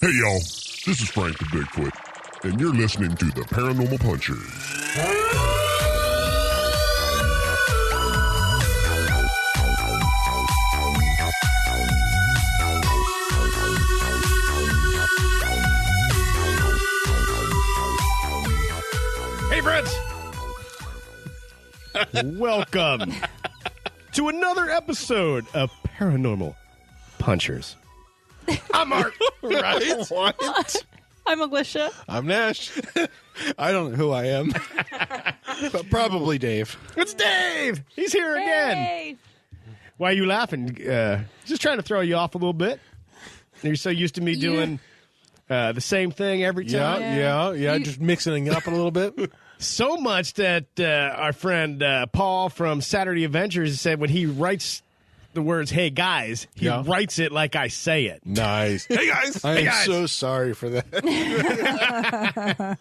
Hey, y'all. This is Frank the Bigfoot, and you're listening to the Paranormal Punchers. Hey, friends. Welcome to another episode of Paranormal Punchers. I'm Mark. Right? What? I'm Alicia. I'm Nash. I don't know who I am, but probably Dave. It's Dave. He's here again. Hey. Why are you laughing? Just trying to throw you off a little bit. You're so used to me doing the same thing every time. Yeah. Just mixing it up a little bit. So much that our friend Paul from Saturday Adventures said when he writes the words, hey, guys, he writes it like I say it. Nice. Hey, guys. I am so sorry for that.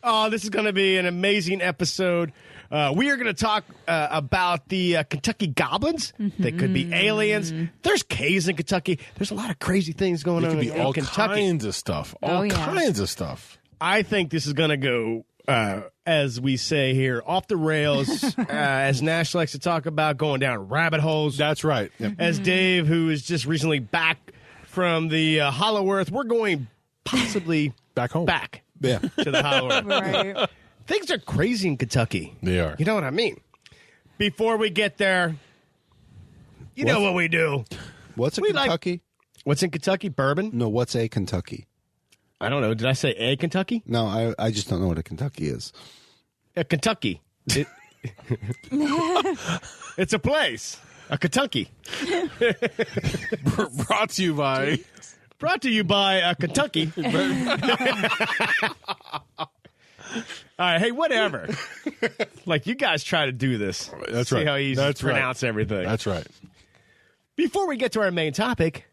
Oh, this is going to be an amazing episode. We are going to talk about the Kentucky Goblins. Mm-hmm. They could be aliens. There's caves in Kentucky. There's a lot of crazy things going on in all Kentucky. kinds of stuff. All kinds of stuff. I think this is going to go, as we say here, off the rails, as Nash likes to talk about, going down rabbit holes. That's right. Yep. As Dave, who is just recently back from the Hollow Earth, we're going possibly Back home. back Yeah. to the Hollow Earth. Right. Things are crazy in Kentucky. They are. You know what I mean? Before we get there, you know what we do. What's a We like- Kentucky? What's in Kentucky? Bourbon? No, what's a Kentucky? I don't know. Did I say a Kentucky? No, I just don't know what a Kentucky is. A Kentucky. It's a place. A Kentucky. Brought to you by... Brought to you by Kentucky. All right, hey, whatever. Like, you guys try to do this. That's See right. how easy That's to pronounce everything. That's right. Before we get to our main topic,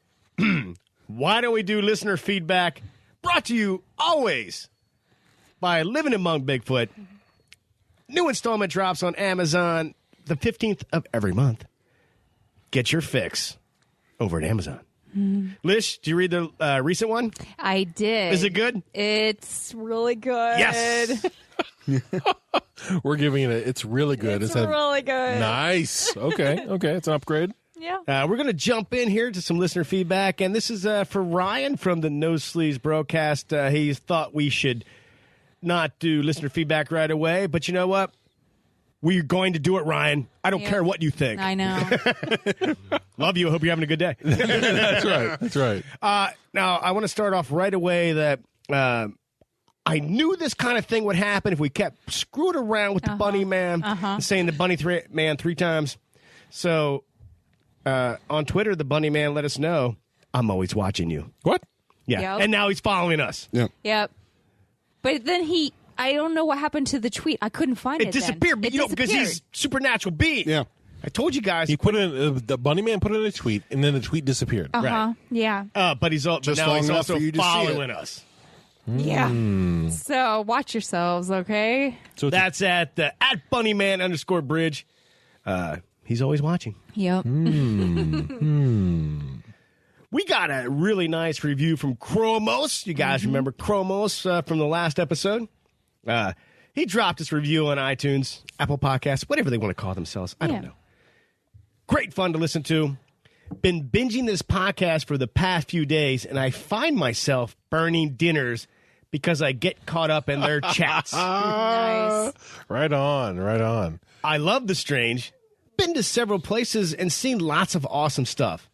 why don't we do listener feedback? Brought to you always by Living Among Bigfoot. New installment drops on Amazon the 15th of every month. Get your fix over at Amazon. Lish, do you read the recent one? I did. Is it good? It's really good. Yes. We're giving it it's really good. It's really good. Nice. Okay. It's an upgrade. Yeah. We're going to jump in here to some listener feedback, and this is for Ryan from the No Sleeves broadcast. He thought we should not do listener feedback right away, but you know what? We're going to do it, Ryan. I don't care what you think. I know. Love you. I hope you're having a good day. That's right. Now, I want to start off right away that I knew this kind of thing would happen if we kept screwing around with the Bunny Man and saying the Bunny Man 3 times. So on Twitter, the Bunny Man let us know, I'm always watching you. What? Yeah. Yep. And now he's following us. Yeah. Yep. But then I don't know what happened to the tweet. I couldn't find it. It disappeared, then. because he's supernatural being. Yeah. I told you guys. He put in the Bunny Man put in a tweet, and then the tweet disappeared. Right. Yeah. But he's now Just long he's enough also for you to see following it. us. Yeah. So watch yourselves, okay? So That's at @Bunnyman_bridge. He's always watching. Yep. We got a really nice review from Chromos. You guys remember Chromos from the last episode? He dropped his review on iTunes, Apple Podcasts, whatever they want to call themselves. I don't know. Great fun to listen to. Been binging this podcast for the past few days, and I find myself burning dinners because I get caught up in their chats. Nice. right on. I love The Strange. Been to several places and seen lots of awesome stuff.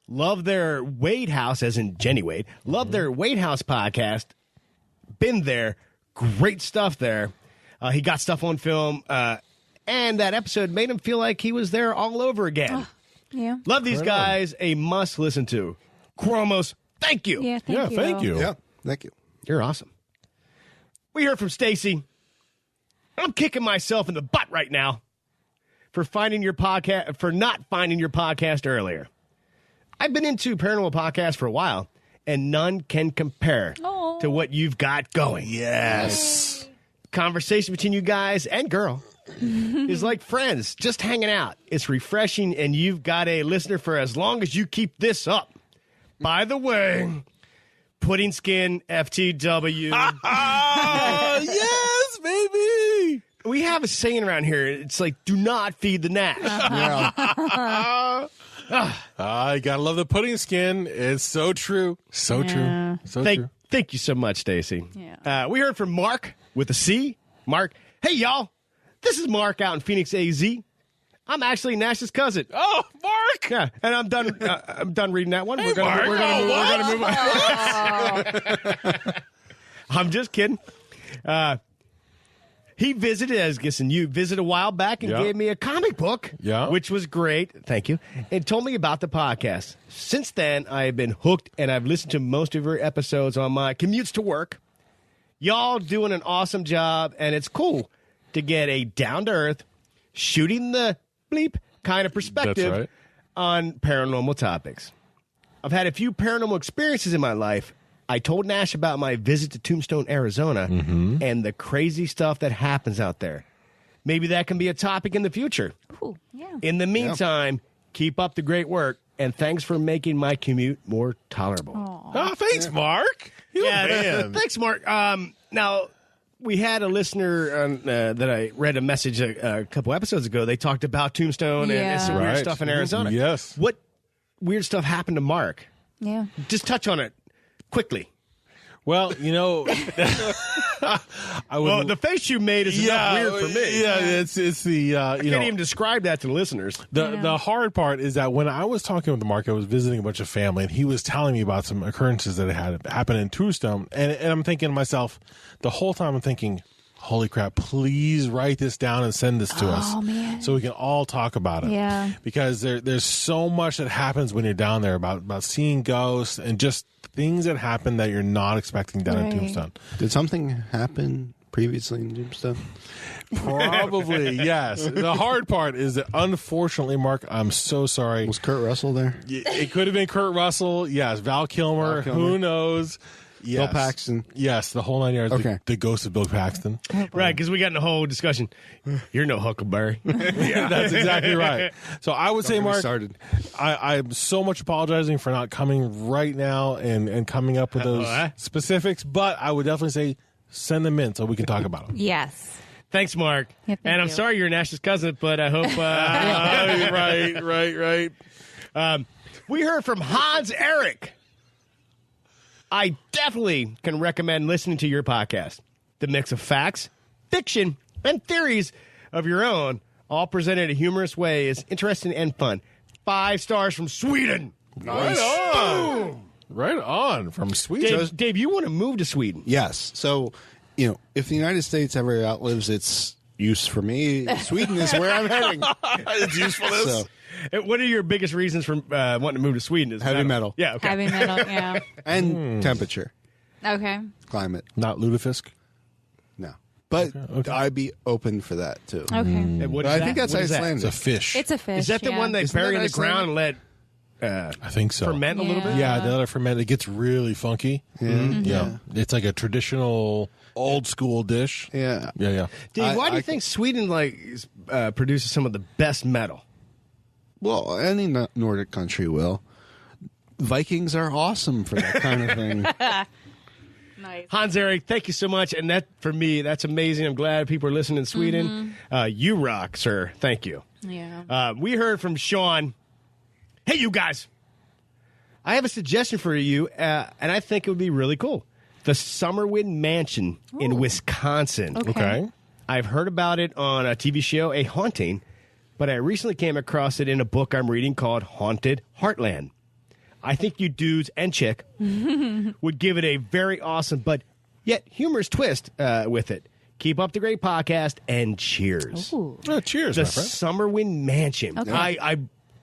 Love their Wade House, as in Jenny Wade. Love their Wade House podcast. Been there. Great stuff there. He got stuff on film. And that episode made him feel like he was there all over again. Yeah. Love these guys. A must listen to. Chromos, thank you. Yeah, Thank you. Yeah. Thank you. You're awesome. We heard from Stacy. I'm kicking myself in the butt right now for not finding your podcast earlier. I've been into paranormal podcasts for a while, and none can compare to what you've got going. Yes. Conversation between you guys and girl is like friends, just hanging out. It's refreshing, and you've got a listener for as long as you keep this up. By the way, pudding skin FTW. Yes, baby. We have a saying around here. It's like, do not feed the gnat. I gotta love the pudding skin. It's so true. So Yeah. true. So true. Thank you so much, Stacy. Yeah. We heard from Mark with a C. Mark, hey, y'all. This is Mark out in Phoenix, AZ. I'm actually Nash's cousin. Oh, Mark. Yeah, and I'm done. I'm done reading that one. Hey, Mark. We're gonna move on. I'm just kidding. He visited, as guessing you visited a while back and Yeah. gave me a comic book, Yeah. which was great. Thank you. And told me about the podcast. Since then, I've been hooked, and I've listened to most of your episodes on my commutes to work. Y'all doing an awesome job, and it's cool to get a down-to-earth, shooting the bleep kind of perspective right. on paranormal topics. I've had a few paranormal experiences in my life. I told Nash about my visit to Tombstone, Arizona, and the crazy stuff that happens out there. Maybe that can be a topic in the future. Cool. Yeah. In the meantime, keep up the great work, and thanks for making my commute more tolerable. Oh, thanks, Mark. You a man. Thanks, Mark. Now, we had a listener that I read a message a couple episodes ago. They talked about Tombstone and some weird Right. stuff in Arizona. Yes. What weird stuff happened to Mark? Yeah. Just touch on it quickly. Well, you know, I would. Well, the face you made is enough weird for me. Yeah, it's the you I can't even describe that to the listeners. The hard part is that when I was talking with Mark, I was visiting a bunch of family, and he was telling me about some occurrences that had happened in Tombstone, and I'm thinking to myself, the whole time I'm thinking, holy crap, please write this down and send this to us man. so we can all talk about it. Yeah. Because there's so much that happens when you're down there about seeing ghosts and just things that happen that you're not expecting down in Right. Tombstone. Did something happen previously in Tombstone? Probably, yes. The hard part is that, unfortunately, Mark, I'm so sorry. Was Kurt Russell there? It could have been Kurt Russell. Yes. Val Kilmer. Who knows? Yes. Bill Paxton. Yes. The whole 9 yards. Okay. The ghost of Bill Paxton. Right, because we got in a whole discussion. You're no Huckleberry. Yeah, that's exactly right. So I would say, Don't get me Mark, started. I'm so much apologizing for not coming right now and coming up with those specifics, but I would definitely say send them in so we can talk about them. Yes. Thanks, Mark. Yeah, thank and I'm you. sorry you're Nash's cousin, but I hope... Right. We heard from Hans Eric. I definitely can recommend listening to your podcast. The mix of facts, fiction, and theories of your own, all presented in a humorous way, is interesting and fun. 5 stars from Sweden. Right on. Right on. From Sweden. Dave, you want to move to Sweden? Yes. So, if the United States ever outlives its use for me, Sweden is where I'm heading. Its usefulness. So, What are your biggest reasons for wanting to move to Sweden? Is Heavy metal. Yeah, okay. Heavy metal. Yeah. and temperature, Okay. climate. Not lutefisk. No. But I'd be open for that, too. Okay. And what But is I that? think that's What is that? Icelandic. It's a fish. It's a fish. Is that the yeah. one they Isn't bury that in the ground and let I think so. ferment a little bit? Yeah, they let it ferment. It gets really funky. Yeah. It's like a traditional old school dish. Yeah. Yeah. Dave, why do you I think Sweden produces some of the best metal? Well, any Nordic country will. Vikings are awesome for that kind of thing. Nice. Hans Eric, thank you so much. And that, for me, that's amazing. I'm glad people are listening in Sweden. You rock, sir. Thank you. Yeah. We heard from Sean. Hey, you guys. I have a suggestion for you, and I think it would be really cool. The Summerwind Mansion in Wisconsin. Okay. I've heard about it on a TV show, A Haunting, but I recently came across it in a book I'm reading called Haunted Heartland. I think you dudes and chick would give it a very awesome but yet humorous twist with it. Keep up the great podcast, and cheers. Ooh. Cheers, The my friend. Summerwind Mansion. Okay. I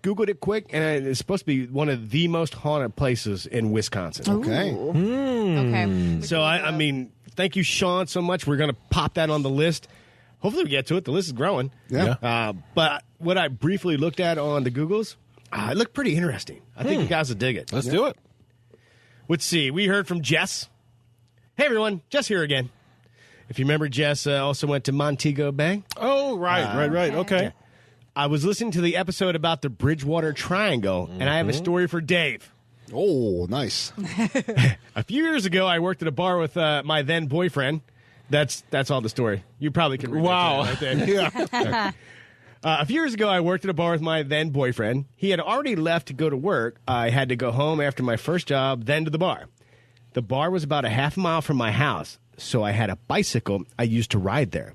Googled it quick, and it's supposed to be one of the most haunted places in Wisconsin. Okay. Okay. So, I mean, thank you, Sean, so much. We're going to pop that on the list. Hopefully we get to it. The list is growing. Yeah. But what I briefly looked at on the Googles, it looked pretty interesting. I think you guys will dig it. Let's do it. Let's see. We heard from Jess. Hey, everyone. Jess here again. If you remember, Jess also went to Montego Bay. Oh, right. Okay. I was listening to the episode about the Bridgewater Triangle, and I have a story for Dave. Oh, nice. A few years ago, I worked at a bar with my then boyfriend. That's all the story. You probably can read that right there. Yeah. A few years ago, I worked at a bar with my then boyfriend. He had already left to go to work. I had to go home after my first job, then to the bar. The bar was about a half mile from my house, so I had a bicycle I used to ride there.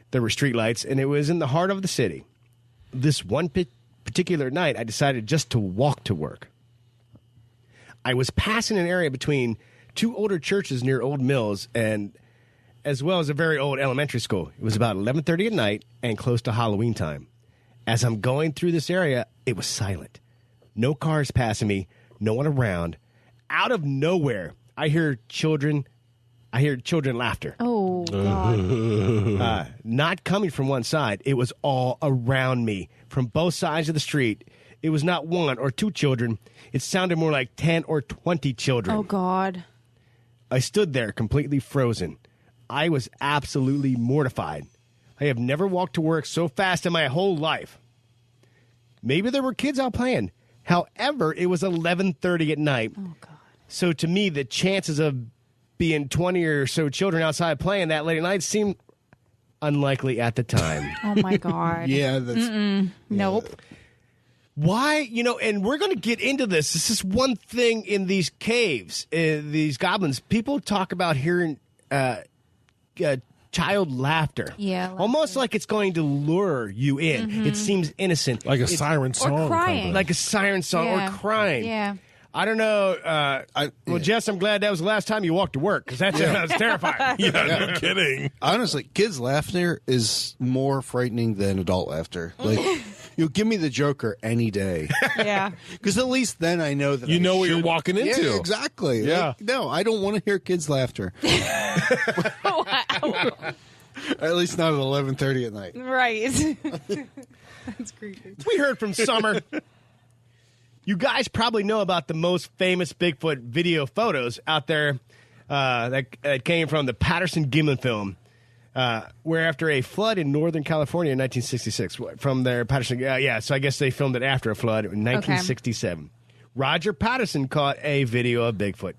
There were streetlights, and it was in the heart of the city. This one particular night, I decided just to walk to work. I was passing an area between two older churches near Old Mills, and as well as a very old elementary school. It was about 11:30 at night and close to Halloween time. As I'm going through this area, it was silent. No cars passing me, no one around. Out of nowhere, I hear children laughter. Oh, God. Not coming from one side. It was all around me from both sides of the street. It was not one or two children. It sounded more like 10 or 20 children. Oh, God. I stood there completely frozen. I was absolutely mortified. I have never walked to work so fast in my whole life. Maybe there were kids out playing. However, it was 11:30 at night. Oh, God. So to me, the chances of being 20 or so children outside playing that late at night seemed unlikely at the time. Oh, my God. Yeah, that's Nope. Why? And we're going to get into this. This is one thing in these caves, these goblins. People talk about hearing child laughter. Yeah, Almost like it's going to lure you in. Mm-hmm. It seems innocent. Like a siren song. crying. Like a siren song Yeah. or crying. Yeah. I don't know. Well, Jess, I'm glad that was the last time you walked to work because that's terrifying. Yeah, no kidding. honestly, kids' laughter is more frightening than adult laughter. Like, give me the Joker any day, Yeah. because at least then I know that You I know what you're should- walking into. Yeah, exactly. Yeah. Like, no, I don't want to hear kids' laughter. At least not at 11:30 at night. Right. That's creepy. We heard from Summer. You guys probably know about the most famous Bigfoot video photos out there that came from the Patterson-Gimlin film, where after a flood in Northern California in 1966, from their Patterson, so I guess they filmed it after a flood in 1967. Roger Patterson caught a video of Bigfoot.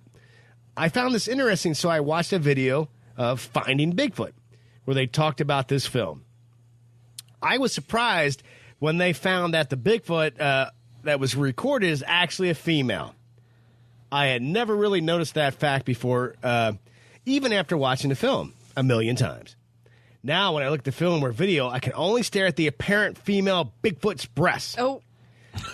I found this interesting, so I watched a video of Finding Bigfoot, where they talked about this film. I was surprised when they found that the Bigfoot that was recorded is actually a female. I had never really noticed that fact before, even after watching the film a million times. Now, when I look at the film or video, I can only stare at the apparent female Bigfoot's breasts. Oh.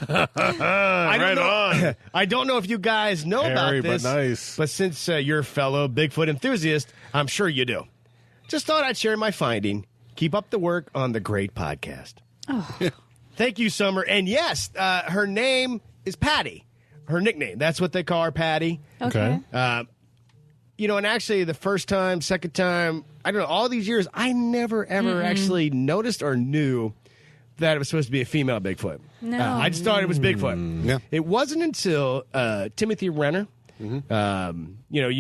I don't know if you guys know Hairy, about this, but nice. but since you're a fellow Bigfoot enthusiast, I'm sure you do. Just thought I'd share my finding. Keep up the work on the great podcast. Thank you, Summer. And yes, her name is Patty. Her nickname. That's what they call her, Patty. Okay. And actually the first time, second time, I don't know, all these years, I never, ever actually noticed or knew that it was supposed to be a female Bigfoot. No. I just thought it was Bigfoot. Yeah. It wasn't until Timothy Renner, you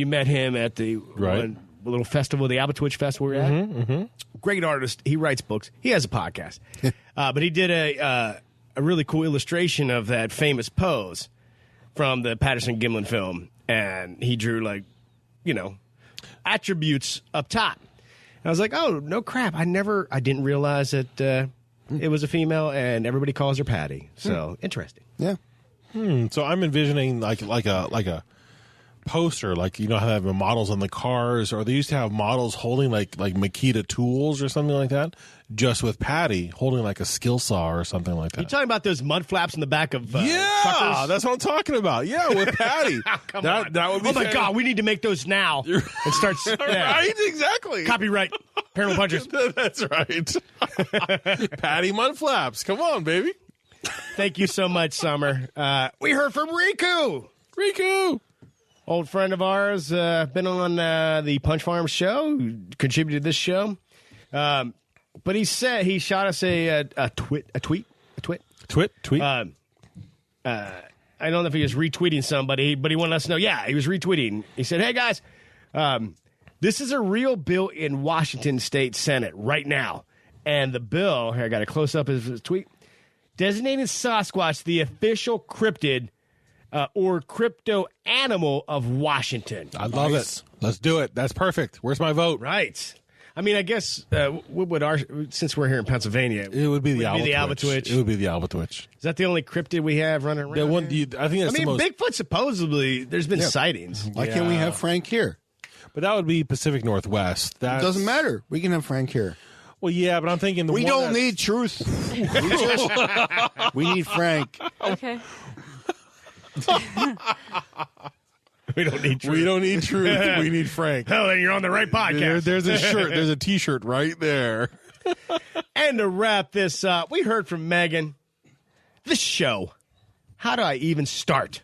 met him at the Right. little festival, the Albatwitch Festival we were at. Great artist. He writes books. He has a podcast. But he did a really cool illustration of that famous pose from the Patterson-Gimlin film. And he drew, attributes up top. And I was like, oh, no crap. I didn't realize that it was a female, and everybody calls her Patty. So, interesting. Yeah. So I'm envisioning like a poster, how they have models on the cars, or they used to have models holding like Makita tools or something like that, just with Patty holding like a skill saw or something like that. You talking about those mud flaps in the back of Yeah, truckers? that's what I'm talking about. Yeah, with Patty. Come on. That would be Oh my God, we need to make those now and start. Right, exactly. Copyright Paranormal Punchers. That's right. Patty mud flaps. Come on, baby. Thank you so much, Summer. We heard from Riku, old friend of ours, been on the Punch Farm show, contributed to this show. But he said he shot us a tweet. I don't know if he was retweeting somebody, but he wanted us to know. Yeah, he was retweeting. He said, "Hey guys, this is a real bill in Washington State Senate right now, and the bill here I got a close up of his tweet, designating Sasquatch the official cryptid or crypto animal of Washington. I love it. Let's do it. That's perfect. Where's my vote? Right. I mean, I guess what would since we're here in Pennsylvania, It would be the Albatwitch. It would be the Albatwitch. Is that the only cryptid we have running around? The one, here? I think that's I mean, the most. Bigfoot supposedly there's been sightings. Why can't we have Frank here? But that would be Pacific Northwest. It That's, doesn't matter. We can have Frank here. Well, yeah, but I'm thinking We don't need truth. we need Frank. Okay. We don't need truth. We don't need truth. We need Frank. Hell, then you're on the right podcast. There's a shirt. There's a T-shirt right there. And to wrap this up, we heard from Megan. This show. How do I even start?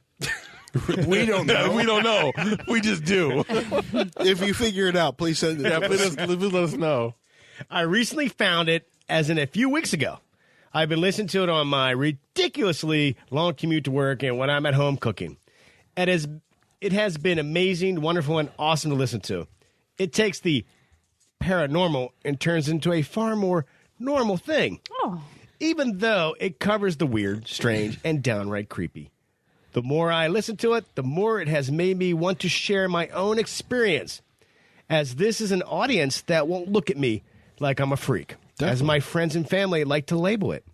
We don't know. We don't know. We just do. If you figure it out, please send it. Yeah, to please let us know. I recently found it as in a few weeks ago. I've been listening to it on my ridiculously long commute to work and when I'm at home cooking. It has been amazing, wonderful, and awesome to listen to. It takes the paranormal and turns into a far more normal thing. Oh. Even though it covers the weird, strange, and downright creepy. The more I listen to it, the more it has made me want to share my own experience, as this is an audience that won't look at me like I'm a freak, as my friends and family like to label it.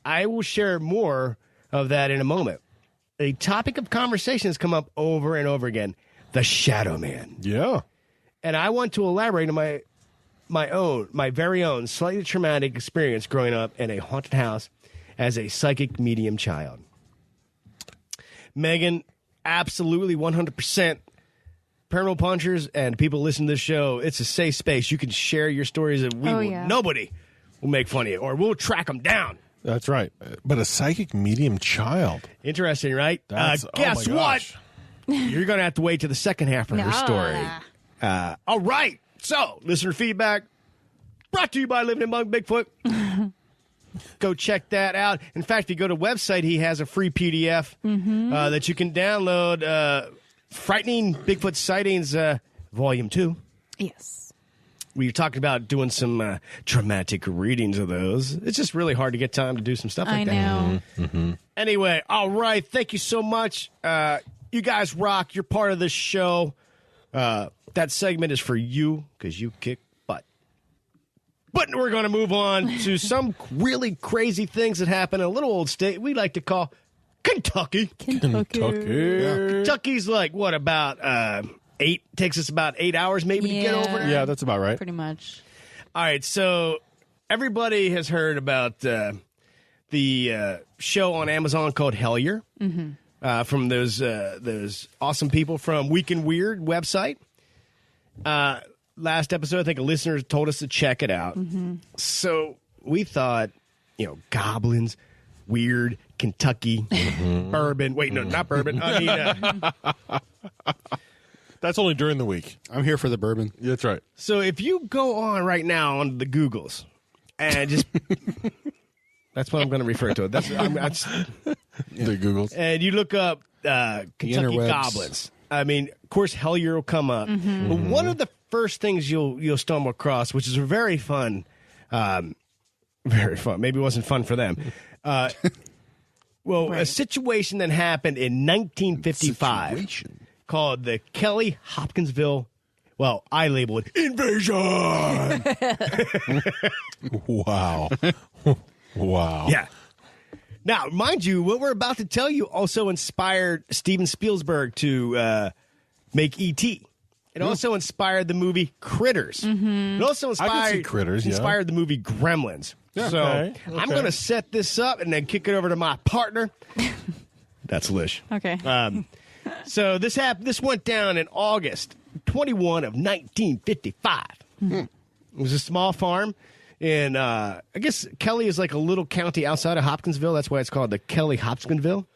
I will share more of that in a moment. A topic of conversation has come up over and over again, the Shadow Man. Yeah. And I want to elaborate on my very own slightly traumatic experience growing up in a haunted house as a psychic medium child. Megan, absolutely 100%. Paranormal Punchers and people listen to this show, it's a safe space. You can share your stories that nobody will make fun of you, or we'll track them down. That's right. But a psychic medium child. Interesting, right? That's, Guess oh my what? gosh. You're going to have to wait to the second half of her story. All right. So, listener feedback brought to you by Living Among Bigfoot. Go check that out. In fact, if you go to the website, he has a free PDF that you can download. Frightening Bigfoot Sightings, Volume 2. Yes. We were talking about doing some dramatic readings of those. It's just really hard to get time to do some stuff like that. I know. Anyway, all right. Thank you so much. You guys rock. You're part of this show. That segment is for you because you kick butt. But we're going to move on to some really crazy things that happen in a little old state we like to call Kentucky. Kentucky's like, what, about 8? Takes us about 8 hours maybe to get over there? Yeah, that's about right. Pretty much. All right, so everybody has heard about the show on Amazon called Hellier from those awesome people from Week in Weird website. Last episode, I think a listener told us to check it out. So we thought, goblins, weird, Kentucky, bourbon. Wait, no, not bourbon. I mean, That's only during the week. I'm here for the bourbon. That's right. so if you go on right now on the Googles and just that's what I'm going to refer to it. That's The Googles. and you look up Kentucky interwebs. goblins. I mean, of course, Hellier will come up. But one of the first things you'll stumble across, which is very fun. Very fun. Maybe it wasn't fun for them. A situation that happened in 1955 Situation. called the Kelly-Hopkinsville, well, I label it invasion. Wow. Wow. Yeah. Now, mind you, what we're about to tell you also inspired Steven Spielberg to make E.T. It also inspired the movie Critters. It also inspired Critters, yeah. inspired the movie Gremlins. Yeah. So Okay. I'm going to set this up and then kick it over to my partner. That's Lish. Okay. So this went down in August 21 of 1955. It was a small farm in, I guess Kelly is like a little county outside of Hopkinsville. That's why it's called the Kelly-Hopkinsville.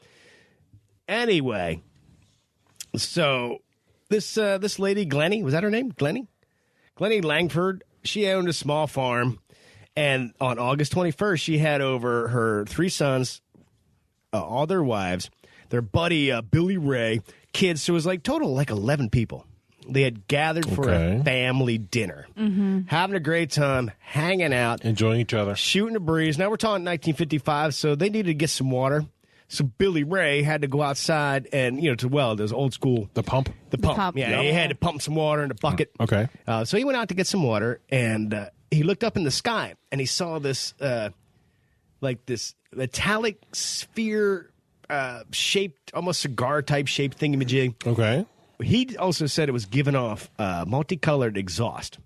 Anyway, so this lady, Glennie, was that her name? Glennie Langford, she owned a small farm. And on August 21st, she had over her 3 sons, all their wives, their buddy Billy Ray, kids. So it was like total like 11 people. They had gathered for a family dinner, having a great time, hanging out, Enjoying each other. shooting a breeze. Now we're talking 1955, so they needed to get some water. So Billy Ray had to go outside and, to those old school. The pump? The pump. pump. Yeah, Yep. he had to pump some water in a bucket. Okay. So he went out to get some water, and he looked up in the sky, and he saw this, this metallic sphere shaped, almost cigar-type shaped thingamajig. Okay. He also said it was giving off multicolored exhaust.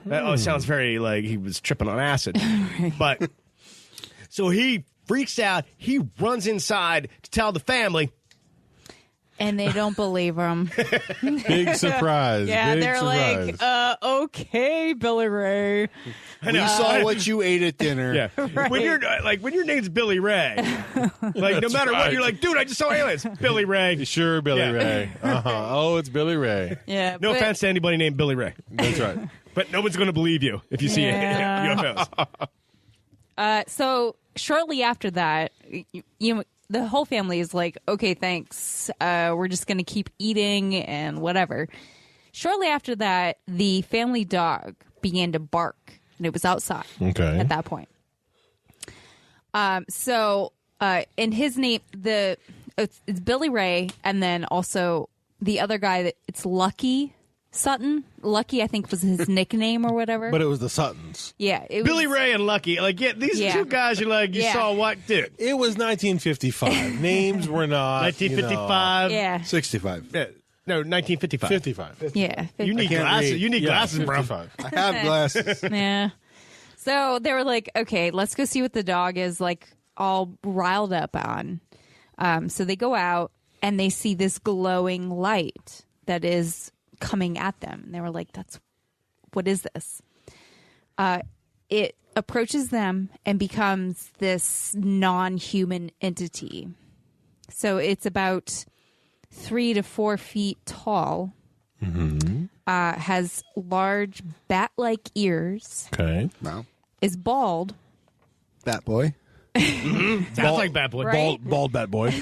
It sounds very like he was tripping on acid. But so he freaks out. He runs inside to tell the family. And they don't believe him. Big surprise. Yeah, Big they're surprise. like, okay, Billy Ray. We saw what you ate at dinner. Yeah. Right. When your name's Billy Ray, no matter what, you're like, dude, I just saw aliens. Billy Ray. Sure, Billy Yeah. Ray. Oh, it's Billy Ray. Yeah. No offense to anybody named Billy Ray, That's right. but no one's going to believe you if you see Yeah. UFOs. So shortly after that, the whole family is like, okay, thanks. We're just going to keep eating and whatever. Shortly after that, the family dog began to bark, and it was outside at that point. And his name, it's Billy Ray, and then also the other guy, it's Lucky Sutton. Lucky, I think, was his nickname or whatever. But it was the Suttons. Yeah. It Billy was, Ray and Lucky, these two guys, you Yeah. saw what, dude? It was 1955. Names were not. 1955. Yeah. 65. No, 1955. 55. Yeah. You need can't glasses. read. You need Yeah, glasses, bro. 55. I have glasses. Yeah. So they were like, okay, let's go see what the dog is all riled up on. So they go out and they see this glowing light that is coming at them. And they were like, what is this? It approaches them and becomes this non-human entity. So it's about 3 to 4 feet tall. Mm-hmm. Has large bat-like ears. Okay. Wow. Is bald. Bat boy. Sounds like Bad Boy. Right? Bald bad boy.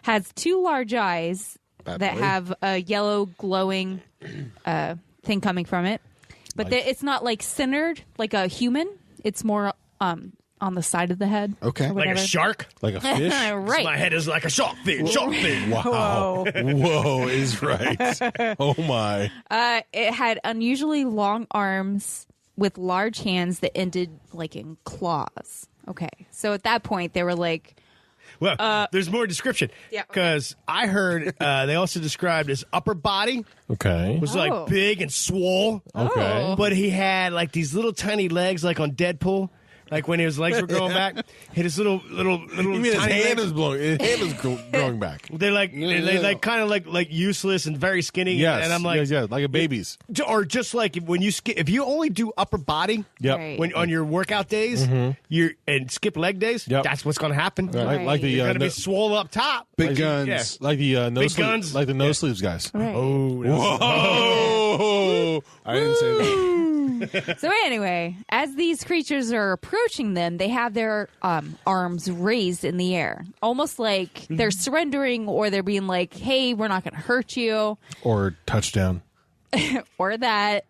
Has 2 large eyes Bad that boy. have a yellow glowing thing coming from it. But it's not centered like a human. It's more on the side of the head. Okay. or Like whatever. a shark? Like a fish. Right. My head is like a shark fin. Shark fin. Wow. Whoa is right. Oh, my. It had unusually long arms with large hands that ended in claws. Okay. So at that point, they were like, Well, there's more description. Yeah, okay. Because I heard they also described his upper body Okay. was Oh. big and swole. Okay. Oh. But he had these little tiny legs like on Deadpool. Like when his legs were growing back. Hit his little You mean his tiny hand legs. is blowing? His hand is growing back. They kind of like useless and very skinny. Yes. And I'm like, yes, like a baby's. or just like when you if you only do upper body, Yep. Right. when on your workout days, and skip leg days, Yep. that's what's going to happen. Like the You're going to no- be swole up top. Big guns. like the no Big sleeve, guns. like the no sleeves guys. right. Oh, Whoa! I didn't say that. So anyway, as these creatures are approaching them, they have their arms raised in the air, almost like they're surrendering, or they're being like, "Hey, we're not going to hurt you," Or touchdown. or that.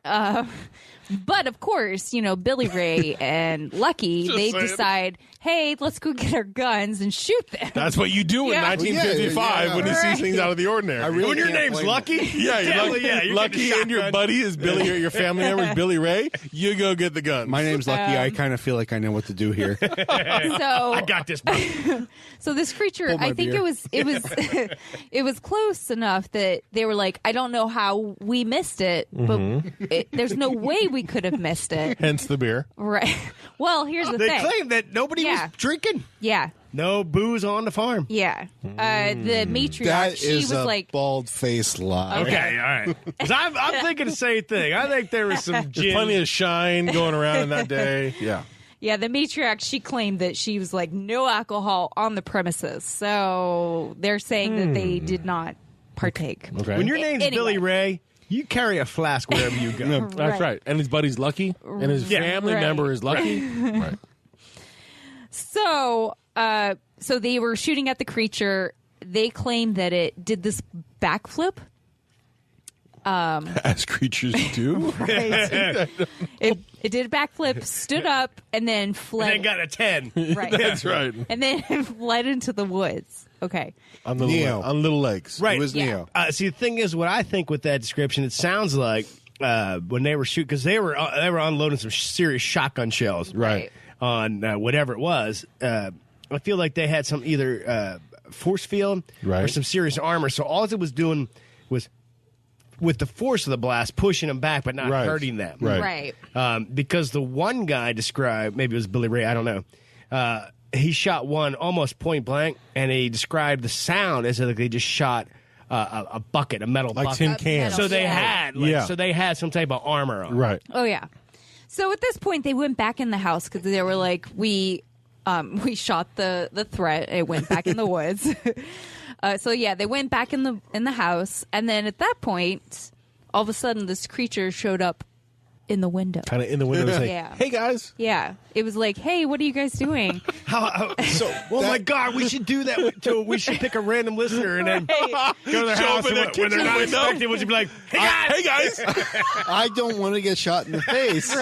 But of course, Billy Ray and Lucky, they saying. decide, "Hey, let's go get our guns and shoot them." That's what you do in Yeah. 1955 Yeah. when you see Right. things out of the ordinary. I really when your can't name's blame Lucky, yeah, you're hell lucky, yeah, you're lucky getting a and your shotgun. buddy is Billy, or your family member is Billy Ray. You go get the gun. My name's Lucky. I kind of feel like I know what to do here. So I got this, bro. So this creature, Hold my I think beer. it was it was close enough that they were like, I don't know how we missed it, but there's no way we could have missed it. Hence the beer. Right. Well, here's the They thing. claim that nobody Yeah. was drinking. Yeah. No booze on the farm. Yeah. The matriarch, That she is was a like, bald-faced lie. Okay, all right. 'Cause I'm thinking the same thing. I think there was some There's gin. plenty of shine going around in that day. Yeah. yeah, the matriarch, she claimed that she was like, no alcohol on the premises. So they're saying that they did not partake. Okay. When your name's Anyway. Billy Ray, you carry a flask wherever you go. No, that's right. And his buddy's Lucky, and his Yeah. family Right. member is Lucky. Right. So, so they were shooting at the creature. They claimed that it did this backflip. As creatures do. Right. It did a backflip, stood up, and then fled. And then got a 10. Right. That's right. And then fled into the woods. Okay. On Neo. little legs. Right. It was Yeah. Neo. See, the thing is, what I think with that description, it sounds like when they were shooting, because they were unloading some serious shotgun shells. Right. On whatever it was. I feel like they had some either force field or Right. some serious armor. So all it was doing was, with the force of the blast, pushing them back, but not Right. hurting them. Right. Because the one guy described, maybe it was Billy Ray, I don't know. He shot one almost point blank, and he described the sound as if they just shot a bucket, a metal Like bucket. tin cans. So they had, Yeah. so they had some type of armor on. Right. Oh yeah. So at this point, they went back in the house because they were like, we shot the threat. It went back in the woods. So yeah, they went back in the house, and then at that point, all of a sudden, this creature showed up in the window. Kind of in the window saying, Yeah. hey, guys. Yeah, it was like, hey, what are you guys doing? Oh my God, we should do that. We should pick a random listener and then go to their Show house up in and their when they're kitchen not window. expecting, we should be like, hey guys! Hey, guys. I don't want to get shot in the face.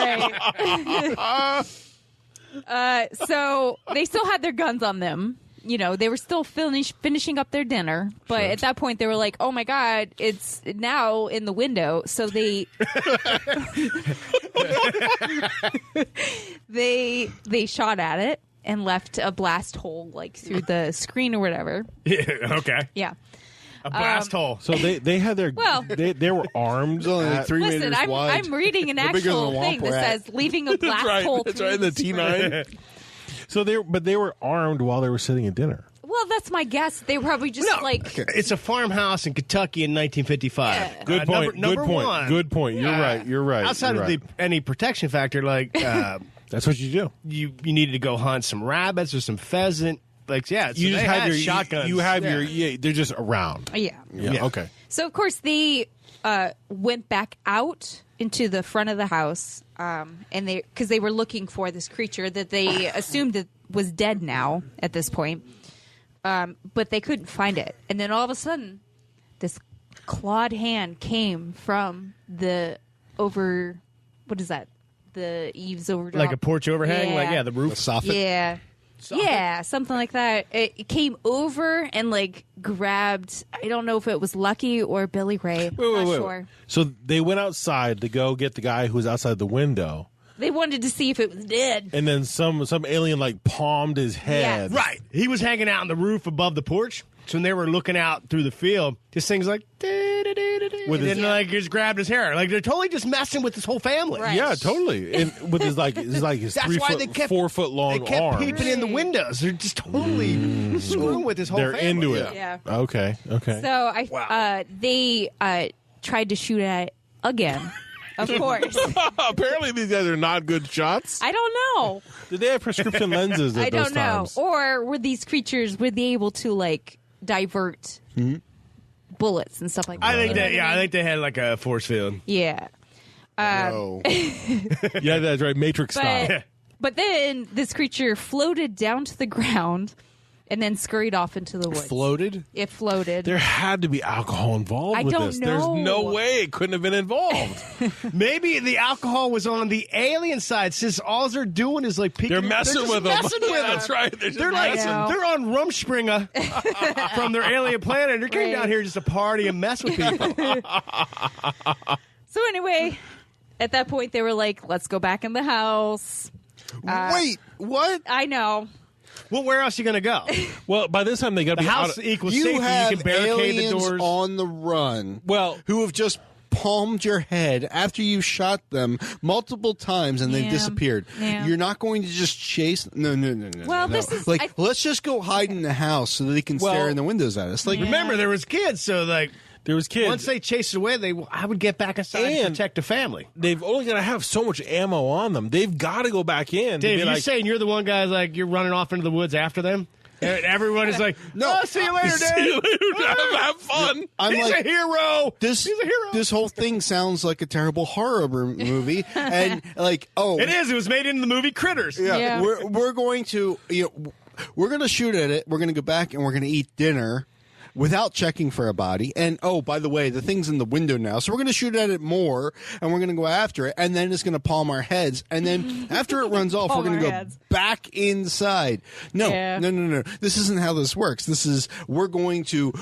Right. So they still had their guns on them. You know, they were still finishing up their dinner, but at that point they were like, "Oh my God, it's now in the window." So they they shot at it and left a blast hole like through the screen or whatever. Yeah, okay. Yeah. A blast hole. So they had their, Well- they were armed. It's only like 3 Listen, meters wide. I'm reading an They're bigger actual than a thing womp that rat. says leaving a blast hole That's through right, in the screen. T9. So they were armed while they were sitting at dinner. Well, that's my guess. They were probably just like It's a farmhouse in Kentucky in 1955. Good point. Number good point. one. Good point. You're Yeah. right. You're right. Outside You're of right. any protection factor, like That's what you do. you needed to go hunt some rabbits or some pheasant. Like, yeah, so You they just have had your shotguns. You have Yeah. your. Yeah, they're just around. yeah. Yeah. Okay. So of course they went back out into the front of the house, and because they were looking for this creature that they assumed that was dead now at this point, but they couldn't find it. And then all of a sudden, this clawed hand came from the over. What is that? The eaves over, like a porch overhang. Like, yeah, the roof. Soffit. yeah. Yeah, something like that. It came over and like grabbed. I don't know if it was Lucky or Billy Ray. Not sure. So they went outside to go get the guy who was outside the window, They wanted to see if it was dead. and then some alien like palmed his head. Right. He was hanging out on the roof above the porch. So when they were looking out through the field, this thing's like, With and his- then like just grabbed his hair. Like they're totally just messing with this whole family. Right. Yeah, totally. And with his his That's 3 why foot, they kept 4 foot long They kept arms. peeping in the windows. They're just totally screwing with this whole They're family. into it. Yeah. Okay. Okay. So they tried to shoot at it again. Of course. Apparently, these guys are not good shots. I don't know. Did they have prescription lenses at I those don't know. times? Or were these creatures were they able to like divert bullets and stuff like that? I think You know that. what Yeah, I I mean? think they had like a force field. Yeah. No. Yeah, that's right. Matrix style. But then this creature floated down to the ground and then scurried off into the woods. Floated? It floated. There had to be alcohol involved I with don't this. There's no know. way it couldn't have been involved. Maybe the alcohol was on the alien side, since all they're doing is like peeking. They're messing just with them. messing with them. That's right. They're, just They're like messing. know. they're on Rumspringa from their alien planet. They came Right. down here just to party and mess with people. So anyway, at that point they were like, let's go back in the house. Wait, what? I know. Well, where else are you going to go? Well, by this time they got to The be house out. equals You safety. have You can barricade the aliens doors. on the run. Well- who have just palmed your head after you shot them multiple times and they've Yeah. disappeared. Yeah. You're not going to just chase. No. Well, no. this is- like let's just go hide in the house so that they can Well- stare in the windows at us. Like Yeah. Remember, there was kids, so like There was kids. once they chased it away, I would get back inside and And- protect the family. They've only got to have so much ammo on them. They've got to go back in. to Dave, be you're like, saying you're the one guy like you're running off into the woods after them? And everyone is like, No. oh, see you later, See you Dave. later. Have fun. I'm He's like a hero. this. He's a hero. This whole thing sounds like a terrible horror movie, and like It is. It was made into the movie Critters. Yeah. we're going to we're going to shoot at it. We're going to go back and we're going to eat dinner. without checking for a body. And, oh, by the way, the thing's in the window now. So we're going to shoot at it more, and we're going to go after it, and then it's going to palm our heads. And then after it runs off, we're going to go back inside. No. This isn't how this works. This is, we're going to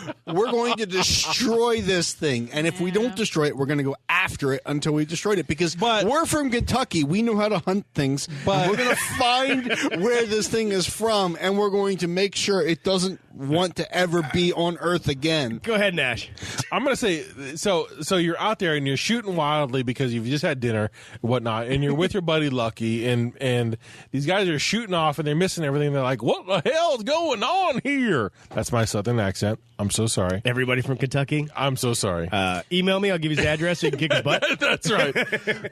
destroy this thing. And if we don't destroy it, we're going to go after it until we destroyed it. Because we're from Kentucky. We know how to hunt things. But we're going to find where this thing is from, and we're going to make sure it doesn't want to ever be on Earth again. Go ahead, Nash. I'm going to say, so you're out there and you're shooting wildly because you've just had dinner and whatnot, and you're with your buddy Lucky, and these guys are shooting off and they're missing everything. They're like, what the hell's going on here? That's my Southern accent. I'm so sorry. Everybody from Kentucky? I'm so sorry. Email me. I'll give you his address so you can kick his butt. That's right.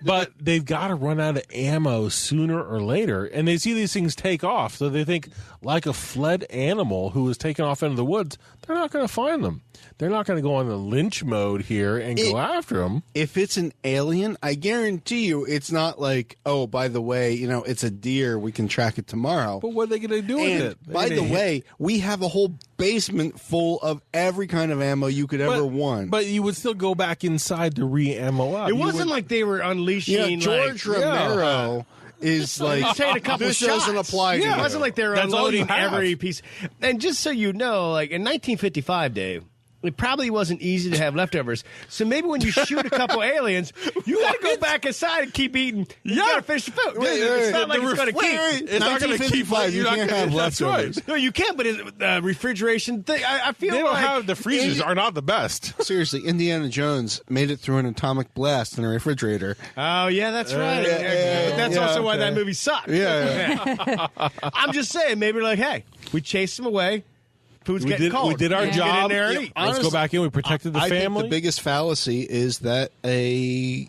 But they've got to run out of ammo sooner or later, and they see these things take off, so they think, like a fled animal who was taken off into the woods, they're not going to find them. They're not going to go on the lynch mode here and go after them. If it's an alien, I guarantee you it's not like, oh, by the way, it's a deer. We can track it tomorrow. But what are they going to do with it? By the way, we have a whole basement full of every kind of ammo you could ever want. But you would still go back inside to re-ammo up. It wasn't like they were unleashing. George Romero is like, he's taking a couple this shots. doesn't apply to you. It wasn't like they were unloading every piece. And just so you know, like in 1955, Dave, it probably wasn't easy to have leftovers. So maybe when you shoot a couple aliens, you got to go back inside and keep eating. You got to finish the food. It's not like it's going to keep. It's not going to keep. You can't have leftovers. Right. No, you can, but it's refrigeration thing. I feel they like don't have the freezers are not the best. Seriously, Indiana Jones made it through an atomic blast in a refrigerator. Oh yeah, that's right. That's also why that movie sucked. Yeah. I'm just saying, maybe like, hey, we chased them away. Food's getting cold. We did our job. Get in there and eat. Let's go back in. We protected the family. I think the biggest fallacy is that a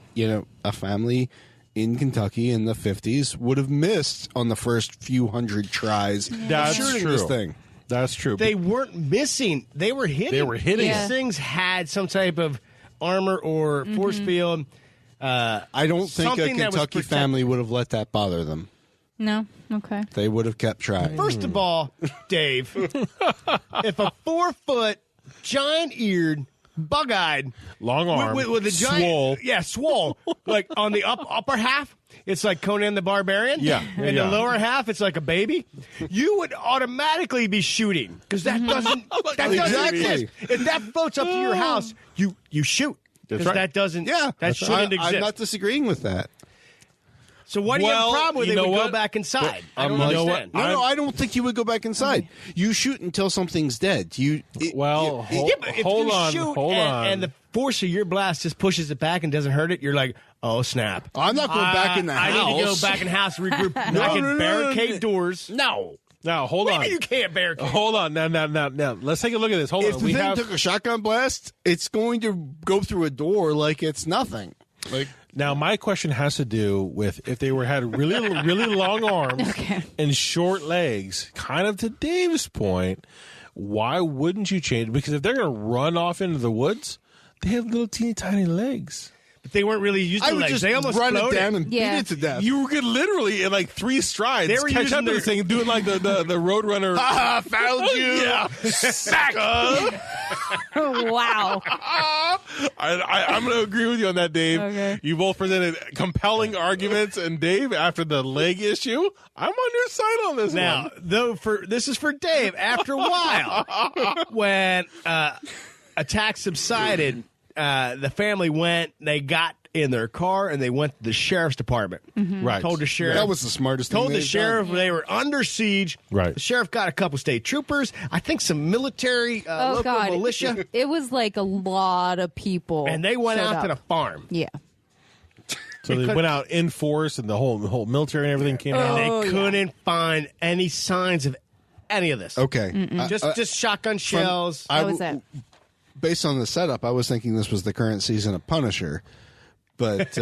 family in Kentucky in the 50s would have missed on the first few hundred tries of shooting this thing. That's true. They weren't missing. They were hitting. These things had some type of armor or force field. I don't think a Kentucky family would have let that bother them. No? Okay. They would have kept trying. First of all, Dave, if a 4-foot, giant-eared, bug-eyed, long arm, with a giant, swole, like on the upper half, it's like Conan the Barbarian. Yeah. And the lower half, it's like a baby. You would automatically be shooting because that doesn't. Doesn't exist. If that floats up to your house, you shoot because that doesn't. Yeah, that shouldn't exist. I'm not disagreeing with that. So why do you have a problem with it? They would go back inside. I don't understand. No, I don't think you would go back inside. You shoot until something's dead. Hold on. And the force of your blast just pushes it back and doesn't hurt it. You're like, oh, snap. I'm not going back in the house. I need to go back in the house, regroup. I can barricade doors. No. Now, hold on. You can't barricade. Hold on. Now. Let's take a look at this. Hold on. If the thing took a shotgun blast, it's going to go through a door like it's nothing. Now, my question has to do with if they had really, really long arms and short legs, kind of to Dave's point, why wouldn't you change? Because if they're going to run off into the woods, they have little teeny tiny legs. But they weren't really using legs. Just they almost run floated. it down and beat it to death. You could literally, in like 3 strides, they were catch up to this thing, doing like the Roadrunner. Found you. Yeah. Wow. I'm going to agree with you on that, Dave. Okay. You both presented compelling arguments, and Dave, after the leg issue, I'm on your side on this now, one. This is for Dave. After a while, when attacks subsided, the family they got in their car and they went to the sheriff's department. Right. Told the sheriff. That was the smartest thing. Told the sheriff they were under siege. Right. The sheriff got a couple state troopers. I think some military, local militia. It was like a lot of people. And they went out to the farm. Yeah. So they went out in force and the whole military and everything came out. And they couldn't find any signs of any of this. Okay. Just shotgun shells. That was it. Based on the setup, I was thinking this was the current season of Punisher. But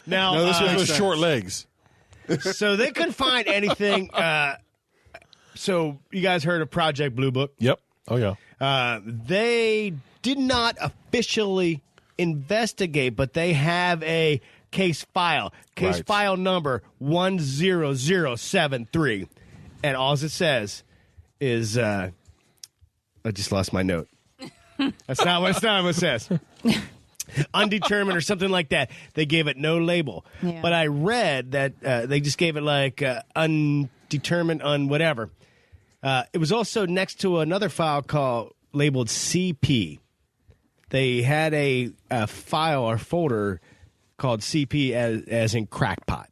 now this was with short legs. So they couldn't find anything. So you guys heard of Project Blue Book? Yep. Oh, yeah. They did not officially investigate, but they have a case file. Case file number 10073. And all it says is I just lost my note. That's not what it says. Undetermined or something like that. They gave it no label. Yeah. But I read that they just gave it like undetermined, whatever. It was also next to another file labeled CP. They had a file or folder called CP as in crackpot.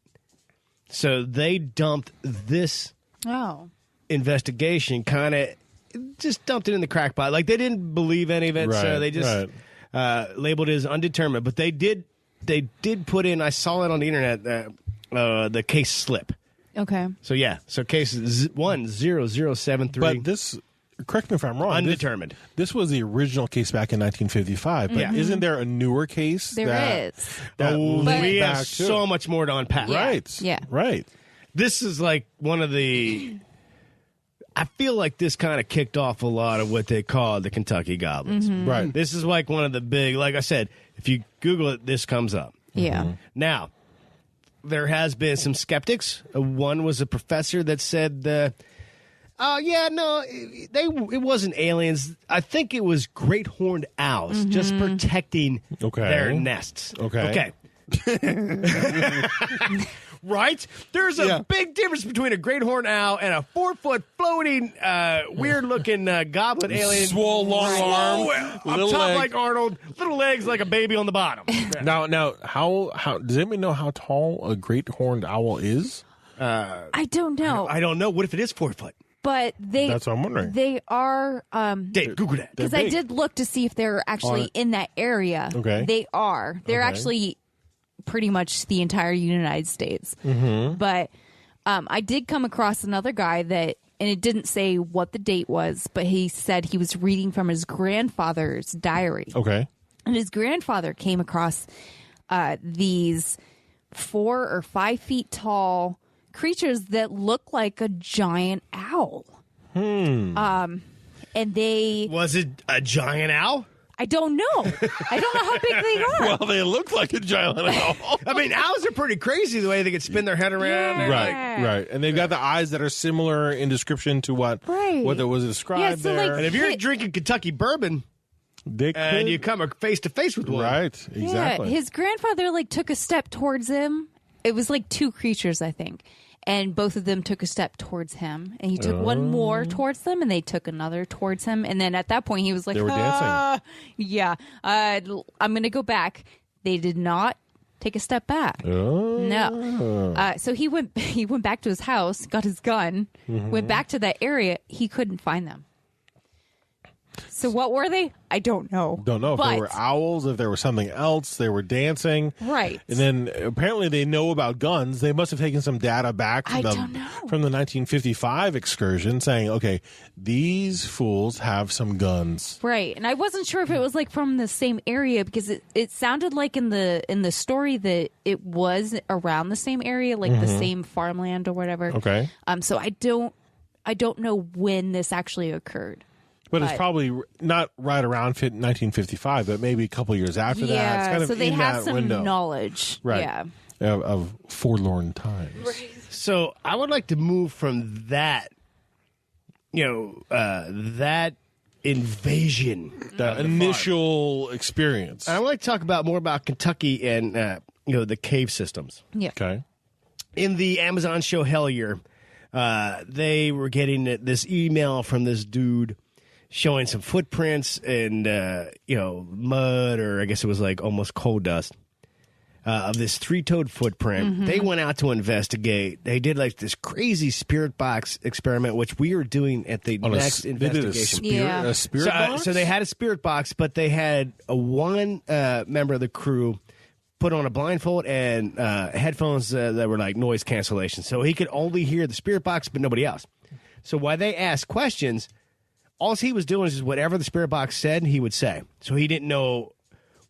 So they dumped this investigation, kind of just dumped it in the crackpot. Like they didn't believe any of it, so they just labeled it as undetermined. But they did put in, I saw it on the internet, the case slip. Okay. So yeah, case 10073. But this, correct me if I'm wrong, undetermined. This was the original case back in 1955. But isn't there a newer case? There is. We have so much more to unpack. Yeah. Right. Yeah. Right. This is like one of the. I feel like this kind of kicked off a lot of what they call the Kentucky Goblins. Mm-hmm. Right. This is like one of the big. Like I said, if you Google it, this comes up. Yeah. Now, there has been some skeptics. One was a professor that said, it wasn't aliens. I think it was great horned owls just protecting their nests. Okay. Right? There's a big difference between a great horned owl and a 4-foot floating, weird-looking goblin alien. Swole, long arm, Up little top leg. like Arnold, little legs like a baby on the bottom. Now, how does anybody know how tall a great horned owl is? I don't know. I don't know. What if it is 4 foot? But That's what I'm wondering. They are Dave, Google that. because I did look to see if they're actually in that area. Okay. They are. They're Okay. actually pretty much the entire United States. Mm-hmm. But I did come across another guy that, and it didn't say what the date was, but he said he was reading from his grandfather's diary. Okay. And his grandfather came across these 4 or 5 feet tall creatures that look like a giant owl. And they... Was it a giant owl? I don't know. I don't know how big they are. Well, they look like a giant owl. I mean, owls are pretty crazy the way they can spin their head around. Yeah. Right. And they've got the eyes that are similar in description to what was described Yeah, so, there. like, And if you're drinking Kentucky bourbon They could, and you come face to face with one. right, exactly. Yeah, his grandfather took a step towards him. It was 2 creatures, I think. And both of them took a step towards him. And he took one more towards them, and they took another towards him. And then at that point, he was like, They were dancing. Yeah, I'm going to go back. They did not take a step back. No. So he went back to his house, got his gun, went back to that area. He couldn't find them. So what were they? I don't know. Don't know if But- they were owls, if there was something else. They were dancing. Right. And then apparently they know about guns. They must have taken some data back from, I the, don't know. from the 1955 excursion saying, okay, these fools have some guns. Right. And I wasn't sure if it was from the same area because it sounded like in the story that it was around the same area, the same farmland or whatever. Okay. So I don't know when this actually occurred. But it's probably not right around 1955, but maybe a couple years after that. It's kind of so they in have that some window. knowledge. Right. Yeah. Of forlorn times. So I would like to move from that, that invasion. The initial experience. I would like to talk more about Kentucky and, the cave systems. Yeah. Okay. In the Amazon show Hellier, they were getting this email from this dude showing some footprints and, mud, or I guess it was almost coal dust, of this 3-toed footprint. Mm-hmm. They went out to investigate. They did this crazy spirit box experiment, which we are doing at the next investigation. They did Yeah. a spirit box? So they had a spirit box, but they had one member of the crew put on a blindfold and headphones that were noise cancellation. So he could only hear the spirit box, but nobody else. So while they asked questions, all he was doing is whatever the spirit box said, he would say. So he didn't know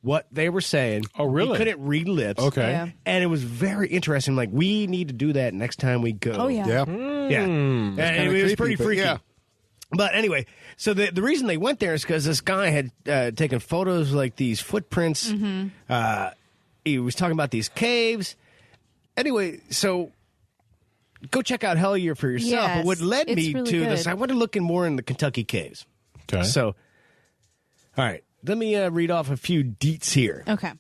what they were saying. Oh, really? He couldn't read lips. Okay. Yeah. And it was very interesting. We need to do that next time we go. Oh, yeah. Yeah. Yeah. And it was creepy, pretty but freaky. yeah. But anyway, so the reason they went there is because this guy had taken photos these footprints. He was talking about these caves. Anyway, so go check out Hellier for yourself. Yes, But what led it's me really to this, good. I wanted to look in more in the Kentucky caves. Okay. So, all right, let me read off a few deets here. Okay.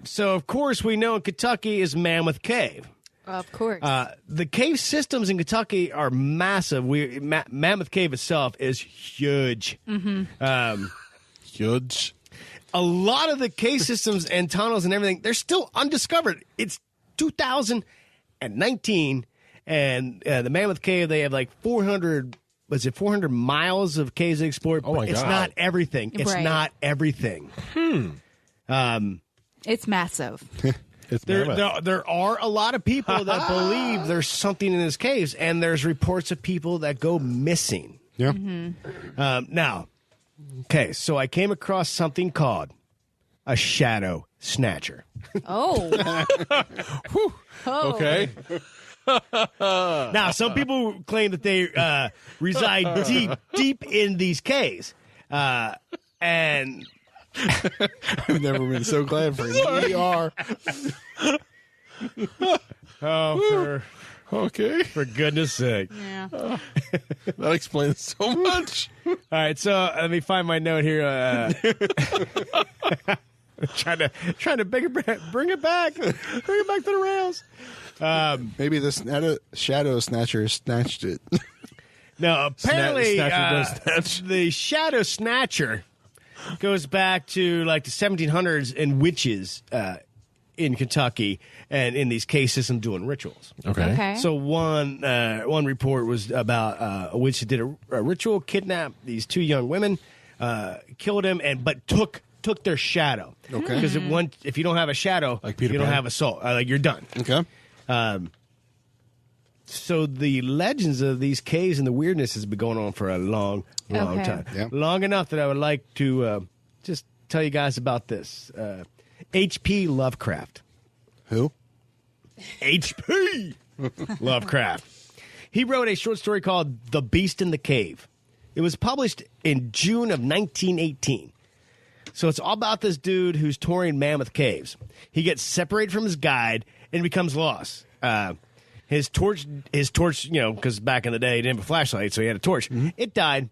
So, of course, we know in Kentucky is Mammoth Cave. Of course. The cave systems in Kentucky are massive. Mammoth Cave itself is huge. Huge. A lot of the cave systems and tunnels and everything, they're still undiscovered. It's 2019, and the Mammoth Cave, they have like 400 miles of caves to explore, Oh, my but it's God. not everything. It's Right. not everything. It's massive. It's mammoth. There are a lot of people that believe there's something in these caves, and there's reports of people that go missing. Yeah. Now, okay, so I came across something called a shadow snatcher. Oh. Okay. Now, some people claim that they reside deep in these caves, and I've never been so glad for an ER. Okay. for goodness sake. Yeah. That explains so much. All right, so let me find my note here. Trying to bring it back to the rails. Maybe the shadow snatcher snatched it. No, apparently Snatcher don't snatch. the shadow snatcher goes back to like the 1700s and witches in Kentucky and in these cave systems doing rituals. Okay. Okay. So one report was about a witch that did a ritual, kidnapped these two young women, killed them, but took their shadow. Okay. Because if you don't have a shadow, Like Peter you don't Pan? have a soul. Like you're done. Okay. So the legends of these caves and the weirdness has been going on for a long Okay. time. Yeah. Long enough that I would like to just tell you guys about this. H.P. Lovecraft. Who? H.P. Lovecraft. He wrote a short story called The Beast in the Cave. It was published in June of 1918. So it's all about this dude who's touring Mammoth Caves. He gets separated from his guide and becomes lost. His torch, because back in the day he didn't have a flashlight, so he had a torch. It died.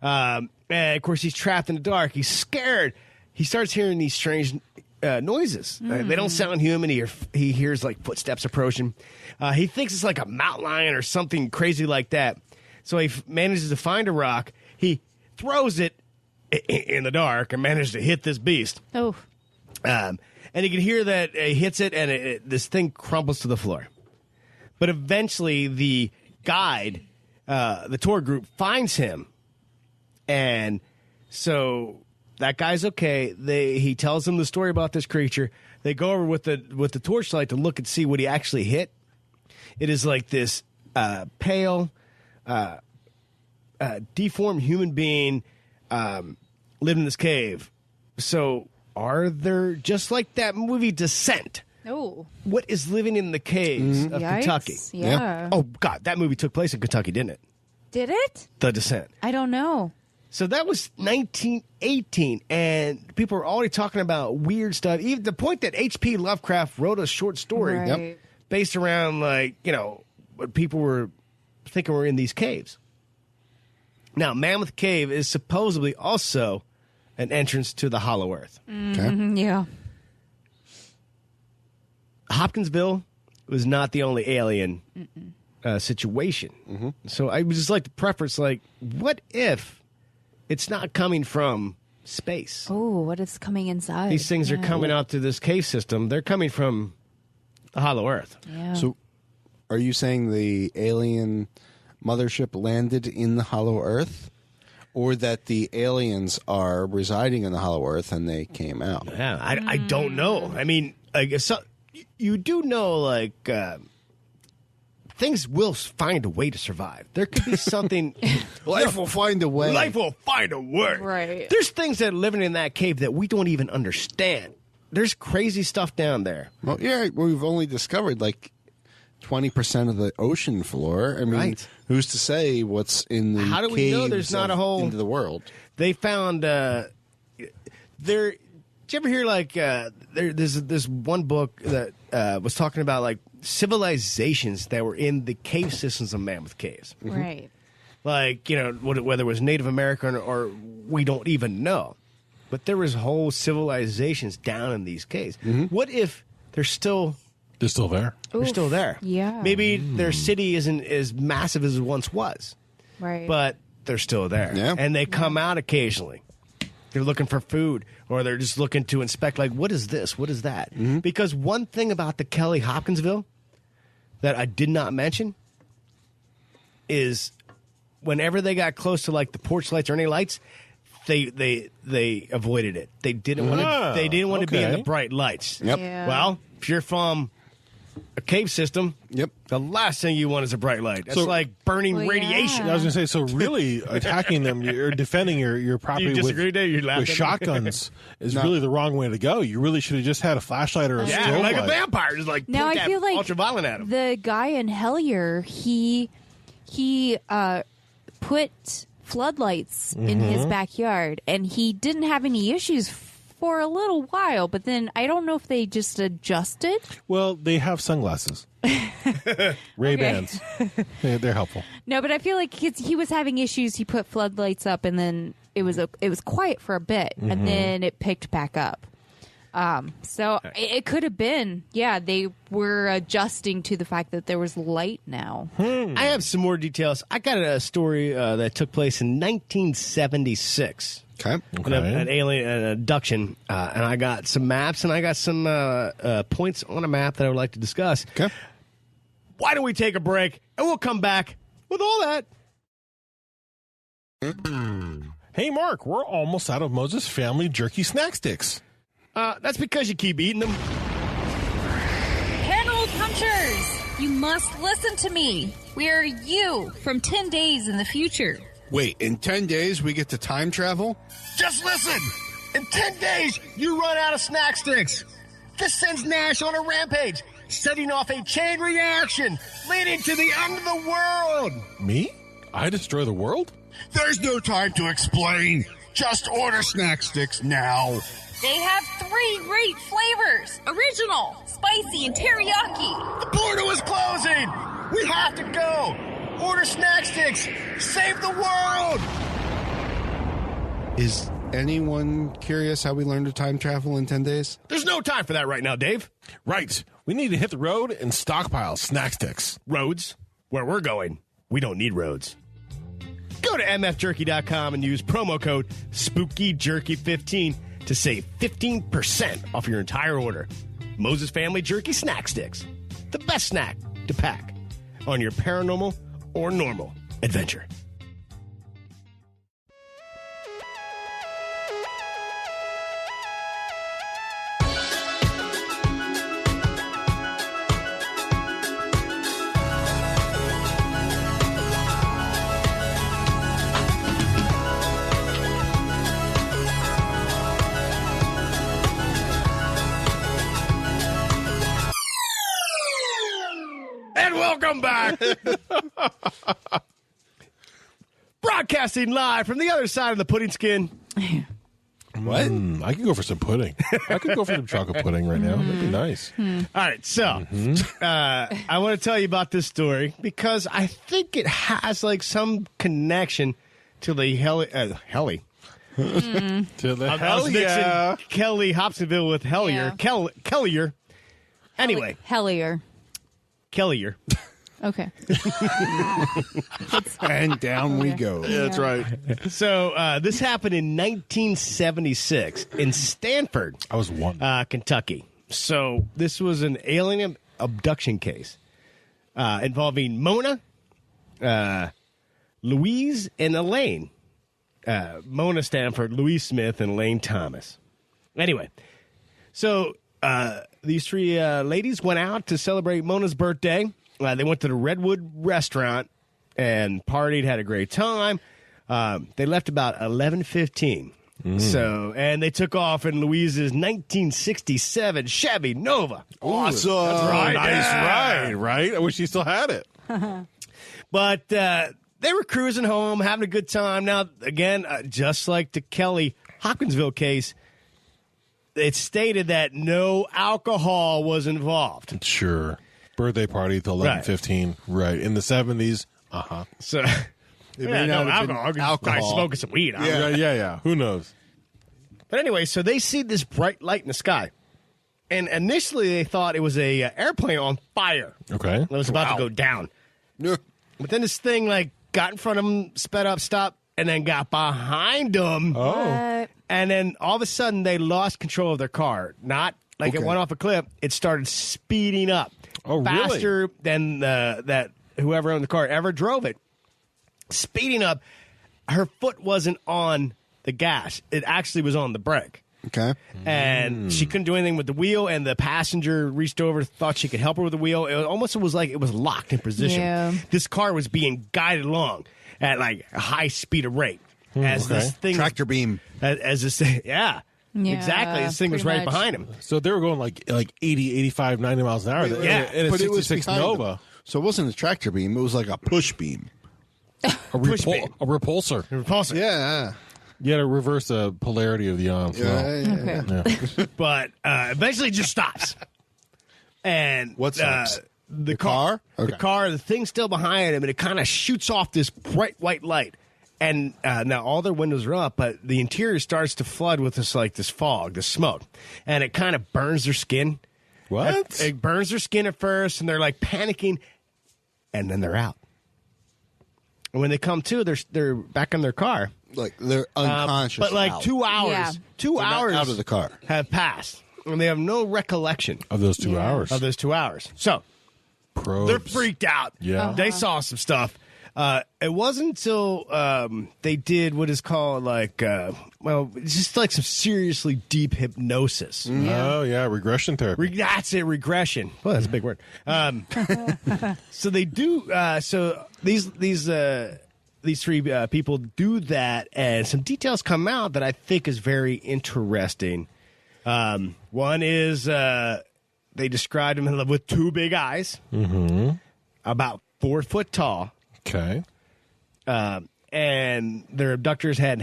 And of course, he's trapped in the dark. He's scared. He starts hearing these strange noises. They don't sound human. He hears like footsteps approaching. He thinks it's like a mountain lion or something crazy like that. So he manages to find a rock. He throws it in the dark and manages to hit this beast. Oh. And you can hear that he hits it, and this thing crumbles to the floor. But eventually, the guide, the tour group, finds him, and so that guy's okay. He tells them the story about this creature. They go over with the torchlight to look and see what he actually hit. It is like this pale, deformed human being living in this cave. So, are there, just like that movie Descent? Oh. What is living in the caves of Yikes. Kentucky? Yeah. Oh, God, that movie took place in Kentucky, didn't it? Did it? The Descent. I don't know. So that was 1918, and people were already talking about weird stuff. Even the point that H.P. Lovecraft wrote a short story Right. based around, what people were thinking were in these caves. Now, Mammoth Cave is supposedly also an entrance to the Hollow Earth. Okay. Yeah. Hopkinsville was not the only alien situation. So I would just like to preface, what if it's not coming from space? Oh, what is coming inside? These things are coming out to this cave system. They're coming from the Hollow Earth. Yeah. So, are you saying the alien mothership landed in the Hollow Earth, or that the aliens are residing in the Hollow Earth and they came out? Yeah, I don't know. I mean, you do know, things will find a way to survive. There could be something. Life will find a way. Life will find a way. Right. There's things that are living in that cave that we don't even understand. There's crazy stuff down there. Well, yeah, we've only discovered 20% of the ocean floor. I mean, Right. who's to say what's in the How do we know caves there's not a of- whole- into the world? They found Did you ever hear there's this one book that was talking about civilizations that were in the cave systems of Mammoth Caves. Right. Like, whether it was Native American or we don't even know. But there was whole civilizations down in these caves. What if they're still there? They're still there. Yeah. Maybe their city isn't as massive as it once was. Right. But they're still there. Yeah. And they come out occasionally. They're looking for food, or they're just looking to inspect, like, what is this? What is that? Because one thing about the Kelly-Hopkinsville that I did not mention is whenever they got close to, like, the porch lights or any lights, they avoided it. They didn't want to. They didn't want to be in the bright lights. Yep. Yeah. Well, if you're from a cave system, Yep. the last thing you want is a bright light. It's like burning radiation. I was going to say, so really attacking them or defending your property You disagree, Dave? You're laughing with at me? shotguns is really the wrong way to go. You really should have just had a flashlight or a Yeah, strobe like light. a vampire, just like Now point I feel that like ultraviolet at him. the guy in Hellier, he put floodlights in his backyard, and he didn't have any issues for a little while. But then I don't know if they just adjusted. Well, they have sunglasses. Ray-Bans. They're helpful. No, but I feel like he was having issues. He put floodlights up, and then it was quiet for a bit, and then it picked back up. So it could have been, they were adjusting to the fact that there was light now. I have some more details. I got a story that took place in 1976. Okay. An alien, an abduction, and I got some maps and I got some points on a map that I would like to discuss. Okay. Why don't we take a break and we'll come back with all that. Hey, Mark, we're almost out of Moses Family Jerky Snack Sticks. That's because you keep eating them. Paranormal Punchers, you must listen to me. We are you from 10 days in the future. Wait, in 10 days we get to time travel? Just listen. In 10 days, you run out of snack sticks. This sends Nash on a rampage, setting off a chain reaction leading to the end of the world. Me? I destroy the world? There's no time to explain. Just order snack sticks now. They have 3 great flavors: original, spicy, and teriyaki. The portal is closing. We have to go. Order snack sticks. Save the world. Is anyone curious how we learn to time travel in 10 days? There's no time for that right now, Dave. Right. We need to hit the road and stockpile snack sticks. Roads? Where we're going, we don't need roads. Go to mfjerky.com and use promo code SpookyJerky15 to save 15% off your entire order. Moses Family Jerky Snack Sticks. The best snack to pack on your paranormal or normal adventure. And welcome back. Broadcasting live from the other side of the pudding skin. What? I could go for some pudding. I could go for some chocolate pudding right now. That'd be nice. All right, so I want to tell you about this story because I think it has like some connection to the Helly. To the I hell was yeah. mixing Kelly-Hopkinsville with Hellier. Yeah. Kellier. Anyway, Hellier. Kellier. Okay. And down we go. Yeah, that's right. So this happened in 1976 in Stanford, I was one. Kentucky. So this was an alien abduction case involving Mona, Louise, and Elaine. Mona Stanford, Louise Smith, and Elaine Thomas. Anyway, so these 3 ladies went out to celebrate Mona's birthday. They went to the Redwood restaurant and partied, had a great time. They left about 11:15. So, and they took off in Louise's 1967 Chevy Nova. Awesome. That's right. Nice Yeah. ride, right? I wish he still had it. But they were cruising home, having a good time. Now, again, just like the Kelly-Hopkinsville case, it stated that no alcohol was involved. Sure. Birthday party till 11:15. Right. In the 70s. So, It may not have been alcohol. Probably smoking some weed. Yeah. Who knows? But anyway, so they see this bright light in the sky. And initially they thought it was a airplane on fire. Okay. It was about to go down. Yeah. But then this thing got in front of them, sped up, stopped, and then got behind them. Oh. And then all of a sudden they lost control of their car. Not like it Okay. went off a cliff. It started speeding up. Oh, really? Faster than that whoever owned the car ever drove it. Speeding up. Her foot wasn't on the gas. It actually was on the brake. Okay. And she couldn't do anything with the wheel, and the passenger reached over, thought she could help her with the wheel. It was like it was locked in position. Yeah. This car was being guided along at like a high speed of rate. As okay. this thing Tractor beam. as this thing, Yeah, exactly. This thing was pretty right much. behind him. So they were going like 80, 85, 90 miles an hour. Yeah, and but it was 66 behind Nova. them. So it wasn't a tractor beam. It was like a push beam. A Push beam. repulsor. Repulsive. Yeah. You got to reverse the polarity of the ion flow. Okay. But eventually it just stops. And What stops? The car? The Okay. car, the thing's still behind him, and it kind of shoots off this bright white light. And now all their windows are up, but the interior starts to flood with this fog, this smoke. And it kind of burns their skin. What? It burns their skin at first, and they're like panicking, and then they're out. And when they come to, they're back in their car. Like they're unconscious. But like out. 2 hours, Yeah. 2 They're not hours out of the car. have passed, and they have no recollection Of those 2 hours. of those 2 hours. So Probes. they're freaked out. Yeah. They saw some stuff. It wasn't until they did what is called just like some seriously deep hypnosis. Oh, yeah. Regression therapy. That's it, regression. Well, that's a big word. So they do. So these three people do that, and some details come out that I think is very interesting. One is they described him with two big eyes, about 4 foot tall. Okay. And their abductors had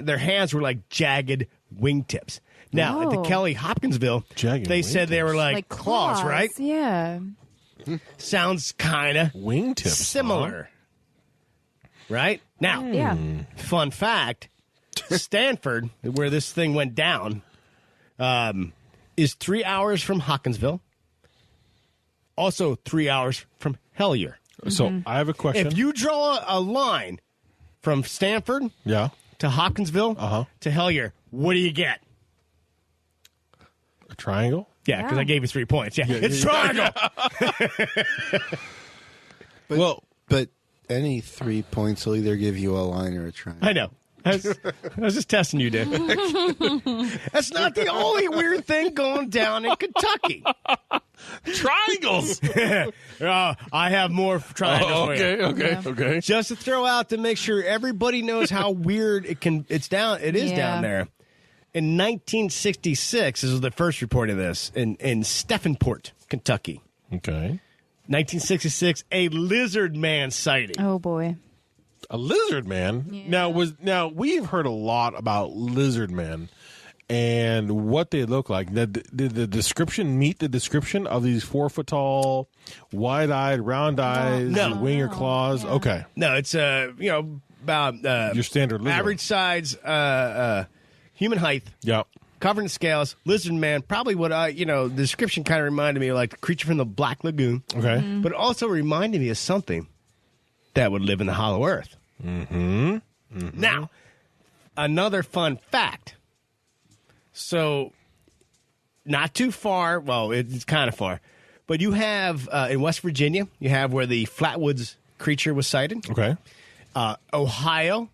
their hands were like jagged wingtips. Now at the Oh. Kelly-Hopkinsville, Jagged they said they were Like claws, right? Yeah. Sounds kind of Wingtips. similar, right? Now, Yeah. fun fact: Stanford, where this thing went down, is 3 hours from Hopkinsville. Also, 3 hours from Hellier. So I have a question. If you draw a line from Stanford yeah. to Hopkinsville Uh-huh. to Hellier, what do you get? A triangle? Yeah, because Yeah. I gave you 3 points. Yeah, it's triangle. But any 3 points will either give you a line or a triangle. I know. I was just testing you, Dave. That's not the only weird thing going down in Kentucky. Triangles! I have more triangles for you. Okay. Just to throw out to make sure everybody knows how weird it is Yeah. down there. In 1966, this was the first report of this, in Stephenport, Kentucky. Okay. 1966, a lizard man sighting. Oh boy. A lizard man. Yeah. Now we've heard a lot about lizard men and what they look like. Did the description meet the description of these 4 foot tall, wide eyed, round eyes, No. wing or claws? Yeah. Okay, No, it's about your standard lizard. average size, human height, Yeah. covered in scales, lizard man. Probably what the description kind of reminded me of like the creature from the Black Lagoon, Okay. but it also reminded me of something that would live in the Hollow Earth. Mm-hmm. Now, another fun fact. So, not too far. Well, it's kind of far, but you have in West Virginia, you have where the Flatwoods creature was sighted. Okay. Ohio,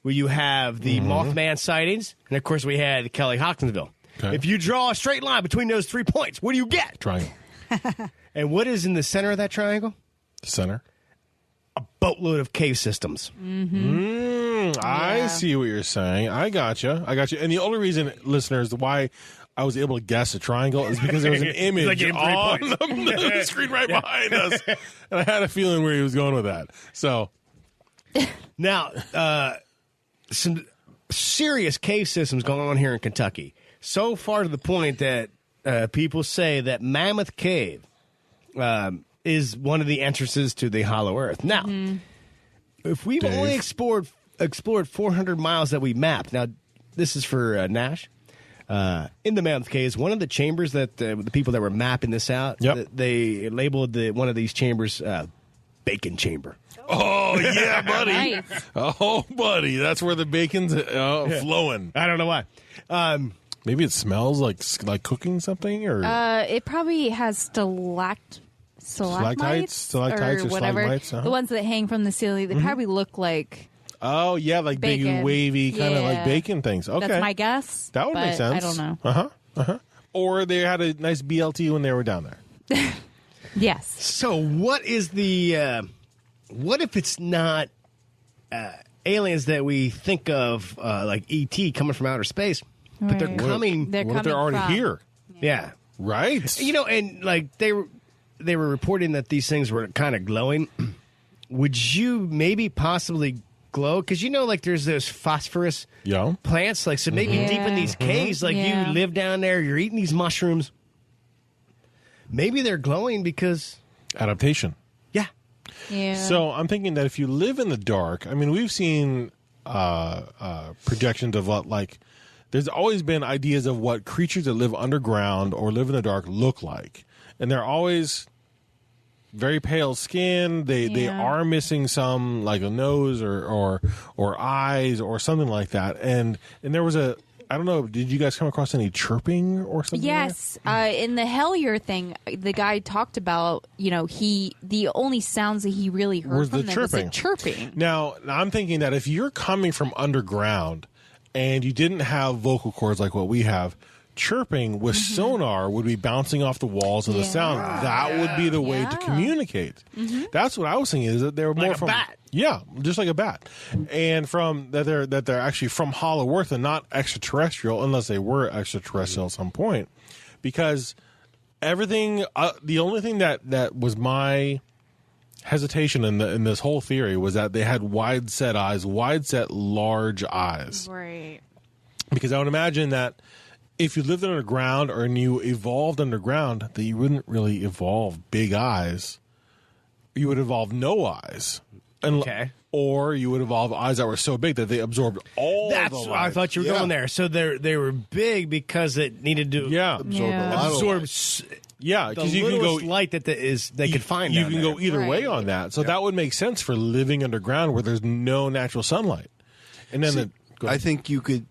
where you have the Mothman sightings, and of course we had Kelly-Hopkinsville. Okay. If you draw a straight line between those 3 points, what do you get? Triangle. And what is in the center of that triangle? Center. A boatload of cave systems. I see what you're saying. I gotcha. And the only reason, listeners, why I was able to guess a triangle is because there was an image Like in 3 on points. the screen right behind us. And I had a feeling where he was going with that. So, Now, some serious cave systems going on here in Kentucky. So far to the point that people say that Mammoth Cave is one of the entrances to the Hollow Earth. Now, if we've only explored 400 miles that we mapped, now this is for Nash. In the Mammoth Caves, one of the chambers that the people that were mapping this out, they labeled one of these chambers Bacon Chamber. Oh, yeah, buddy. Nice. Oh, buddy. That's where the bacon's flowing. I don't know why. Maybe it smells like cooking something, or It probably has stalactites Stalactites or or whatever. stalagmites, The ones that hang from the ceiling, they probably look like oh yeah, like big bacon. wavy kind of like Yeah. bacon things. Okay, that's my guess. that would make but sense. I don't know. Or they had a nice BLT when they were down there. Yes. So what is the what if it's not aliens that we think of like ET coming from outer space, but they're Right. coming? They're What if they're coming already from- here? Yeah. Right. You know, and like they were reporting that these things were kind of glowing. Would you maybe possibly glow? Because like there's those phosphorus Yeah. plants. Like so, maybe deep in these caves, like Yeah. you live down there, you're eating these mushrooms. Maybe they're glowing because Adaptation. yeah. Yeah. So I'm thinking that if you live in the dark, I mean, we've seen projections of what, like, there's always been ideas of what creatures that live underground or live in the dark look like, and they're always very pale skin. They are missing some, like a nose or eyes or something like that. And there was I don't know, did you guys come across any chirping or something? Yes, in the Hellier thing, the guy talked about, the only sounds that he really heard Was from the them was the chirping. chirping. Now, I'm thinking that if you're coming from underground and you didn't have vocal cords like what we have, chirping with sonar would be bouncing off the walls of the sound. That would be the way to communicate. That's what I was thinking, is that they were more Like a from bat. Yeah, just like a bat. And from that they're actually from Hollow Earth and not extraterrestrial, unless they were extraterrestrial at some point. Because everything the only thing that was my hesitation in this whole theory was that they had wide set large eyes. Right. Because I would imagine that if you lived underground or you evolved underground, that you wouldn't really evolve big eyes. You would evolve no eyes. Okay. Or you would evolve eyes that were so big that they absorbed all That's the what light. I thought you were going there. So they were big because it needed to Absorb a lot of absorb light. Yeah, the because you can littlest go light that they could find. You down can there. go either way Right. on that. So that would make sense for living underground where there's no natural sunlight. And then I think you could,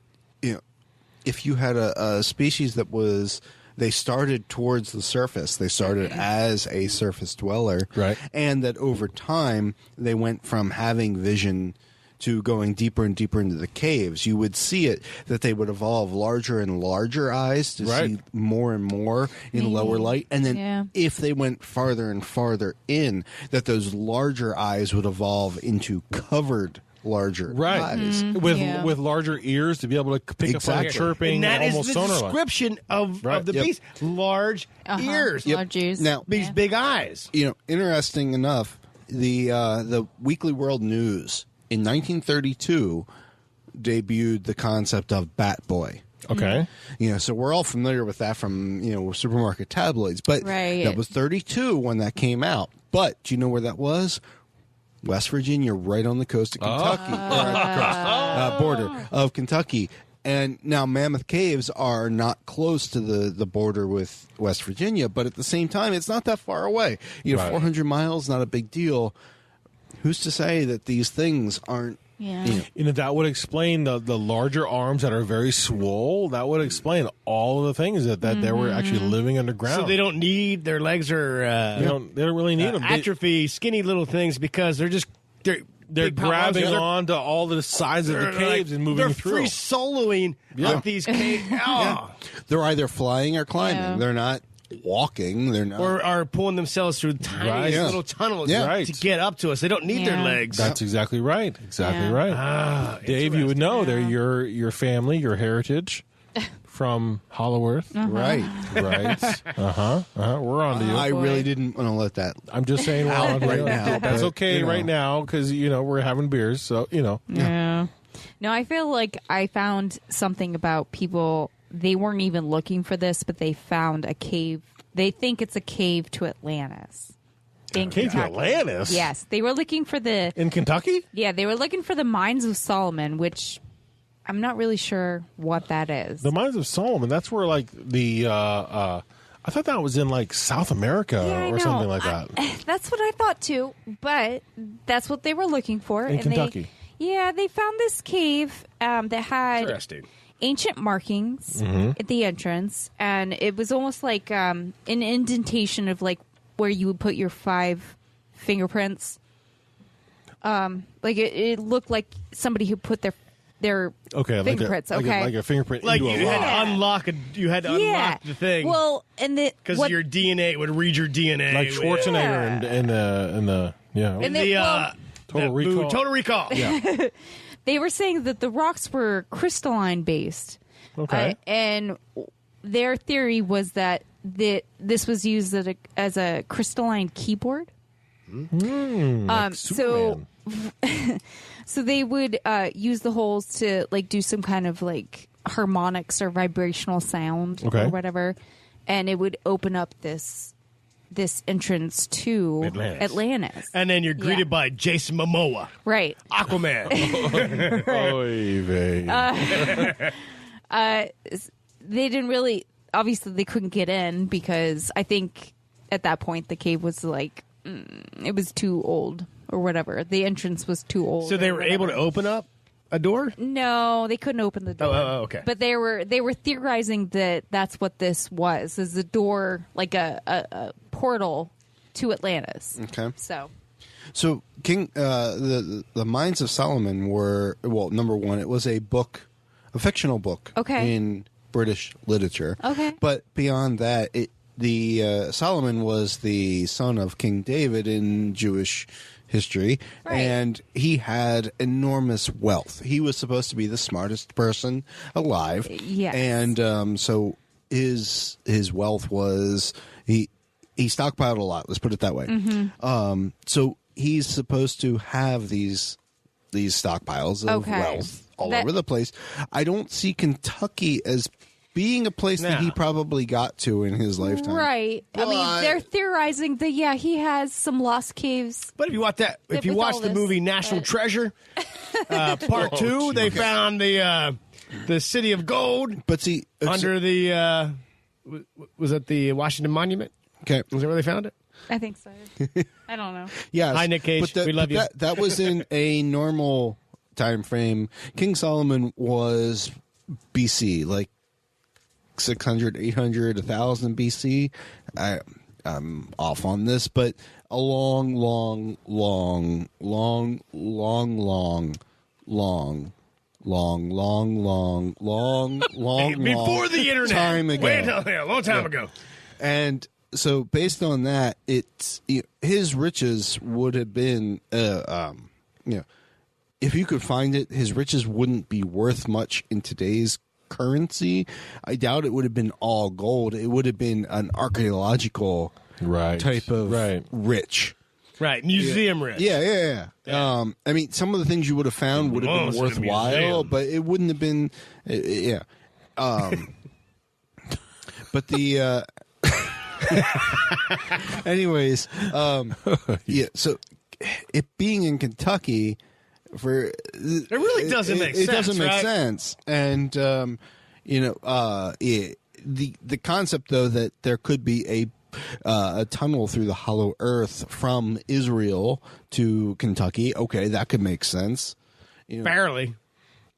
if you had a species that was, they started towards the surface. They started as a surface dweller. Right. And that over time, they went from having vision to going deeper and deeper into the caves. You would see it, that they would evolve larger and larger eyes to Right. see more and more in lower light. And then if they went farther and farther in, that those larger eyes would evolve into covered larger eyes. with larger ears to be able to pick up on Exactly. chirping, And that is almost the sonar-like. description of the Yep. beast. Large ears. Large ears. Now, These big eyes. Interesting enough, the Weekly World News in 1932 debuted the concept of Bat Boy. Okay. So we're all familiar with that from supermarket tabloids, but Right. that was 32 when that came out. But do you know where that was? West Virginia, right on the coast of Kentucky, border of Kentucky. And now Mammoth Caves are not close to the border with West Virginia, but at the same time, it's not that far away. 400 miles, not a big deal. Who's to say that these things aren't? That would explain the larger arms that are very swole. That would explain all of the things that they were actually living underground. So they don't need their legs are They don't really need them. atrophy, skinny little things because they're They're big grabbing powers. onto all the sides of the They're caves and moving they're through. free soloing up these caves. They're either flying or climbing. Yeah. They're not walking. They're not. Or are pulling themselves through tiny Right. Yeah. little tunnels Yeah. to get up to us. They don't need their Yeah. legs. That's exactly right. Exactly Yeah. right. Dave, you would know they're your family, your heritage from Hollow Earth. Right. Right. We're on to you. I really didn't want to let that. I'm just saying we're on to right you. now, That's but, okay right now because we're having beers, so Yeah. No, I feel like I found something about people. They weren't even looking for this, but they found a cave they think it's a cave to Atlantis. In Cave to Kentucky. Atlantis? Yes, they were looking for the In Kentucky? they were looking for the Mines of Solomon, which I'm not really sure what that is. The Mines of Solomon. That's where like the I thought that was in like South America Yeah, I or know. something like that. That's what I thought too, but that's what they were looking for. In and Kentucky. They found this cave that had Interesting. ancient markings at the entrance, and it was almost like an indentation of like where you would put your 5 fingerprints. Like it looked like somebody who put their fingerprints. like okay, a fingerprint Like into you a had rock. to unlock the thing. Well, and because your DNA would read your DNA. like Schwarzenegger in the And they- well, Total Recall. Total Recall. Yeah. they were saying that the rocks were crystalline based. Okay. And their theory was that this was used as a crystalline keyboard. Like So Superman. so they would use the holes to like do some kind of like harmonics or vibrational sound Okay. or whatever, and it would open up this entrance to Atlantis. And then you're greeted by Jason Momoa, Right. Aquaman. Oy vey. They didn't really, obviously they couldn't get in because I think at that point the cave was like it was too old or whatever. The entrance was too old. So they or were able to whatever. open up a door? No, they couldn't open the door. Oh, okay. But they were theorizing that that's what this was, is a door, like a portal to Atlantis. Okay. So King, the Mines of Solomon were, well, number one, it was a book, a fictional book, Okay. in British literature. Okay. But beyond that, Solomon was the son of King David in Jewish history, Right. and he had enormous wealth. He was supposed to be the smartest person alive. Yes. And so his wealth was he stockpiled a lot. Let's put it that way. Mm-hmm. So he's supposed to have these stockpiles of Okay. wealth all That- over the place. I don't see Kentucky as being a place that No. he probably got to in his lifetime. right. I mean, But- they're theorizing that he has some lost caves. But if you watch With you watch all the this, movie National but- Treasure, Part 2, they found the city of gold But see, under the was it the Washington Monument? okay, Was that where they found it? I think so. I don't know. yes. Hi, Nick Cage. But We love you. That was in a normal time frame. King Solomon was BC, like 600, 800, 1000 BC. I'm off on this, but a long Before the internet. time ago. Wait, a long time ago. And so, based on that, it's his riches would have been, if you could find it, his riches wouldn't be worth much in today's currency. I doubt it would have been all gold. It would have been an archaeological type of rich. Right, museum rich. Yeah. I mean, some of the things you would have found would have Belongs been in a worthwhile, museum. but it wouldn't have been. Yeah. But the. Anyways, yeah. So, it being in Kentucky, it really doesn't make It sense, doesn't make right? sense, and the concept though that there could be a tunnel through the hollow earth from Israel to Kentucky. Okay, that could make sense. Barely.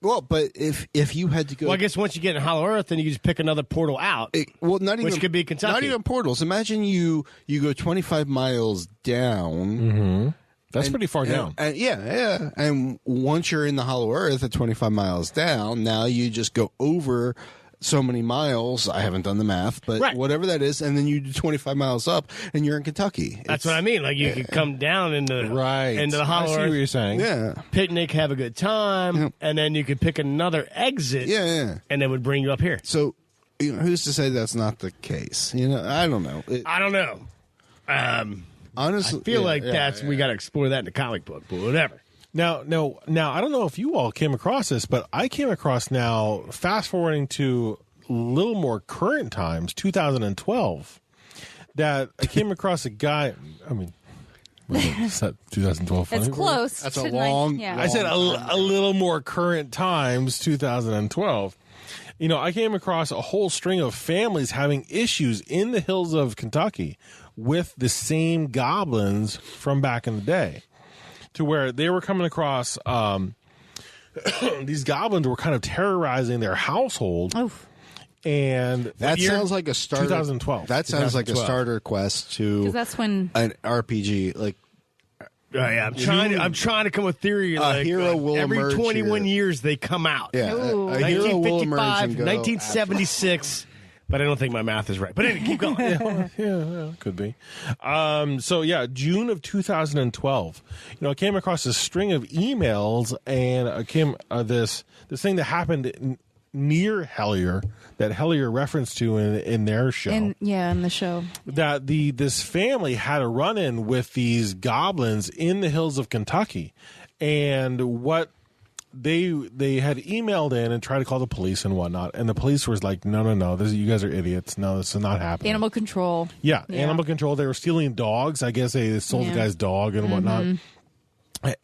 Well, but if you had to go, Well, I guess once you get in Hollow Earth, then you just pick another portal out. not even which could be Kentucky. Not even portals. Imagine you go 25 miles down. That's pretty far down. And, yeah. And once you're in the hollow earth at 25 miles down, now you just go over so many miles. I haven't done the math, but Right. whatever that is, and then you do 25 miles up, and you're in Kentucky. That's what I mean. Like you could come down into the I Hollow see what Earth, you're saying. Yeah, picnic, have a good time, and then you could pick another exit. yeah. And then would bring you up here. So, who's to say that's not the case? I don't know. I don't know. Honestly, I feel like we got to explore that in the comic book, but whatever. Now, I don't know if you all came across this, but I came across now, fast forwarding to a little more current times, 2012. that I came across a guy. I mean, is that 2012? That's close. That's to a long. yeah. I said a little more current times, 2012. You know, I came across a whole string of families having issues in the hills of Kentucky with the same goblins from back in the day, to where they were coming across these goblins were kind of terrorizing their household. Oof. And That sounds like a starter. 2012. That sounds like a 2012. starter quest to Because that's when an RPG. Like Yeah, I'm trying to come with theory. Like, hero will every emerge 21 here. years they come out. yeah, Ooh. a hero will emerge 1955, and go 1976. But I don't think my math is right. But anyway, keep going. Yeah, could be. So yeah, June of 2012. You know, I came across a string of emails, and I came this thing that happened near Hellier that Hellier referenced to in their show. in the show. That this family had a run-in with these goblins in the hills of Kentucky, and what they had emailed in and tried to call the police and whatnot, and the police was like, no, you guys are idiots. No, this is not happening. Animal control. Yeah, Yeah. animal control. They were stealing dogs. I guess they stole the Yeah. guy's dog and whatnot.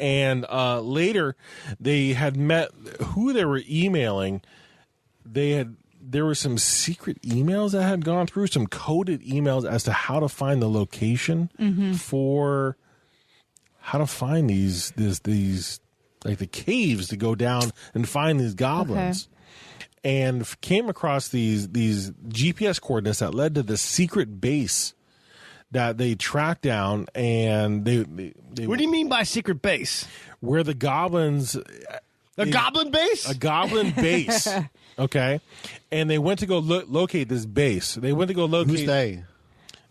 And later, they had met who they were emailing. There were some secret emails that had gone through, some coded emails as to how to find the location for how to find these like the caves to go down and find these goblins. And came across these GPS coordinates that led to this secret base that they tracked down, and they What do you mean by secret base? where the goblins A goblin base? a goblin base. Okay, and they went to go locate this base. They went to go locate Who's they?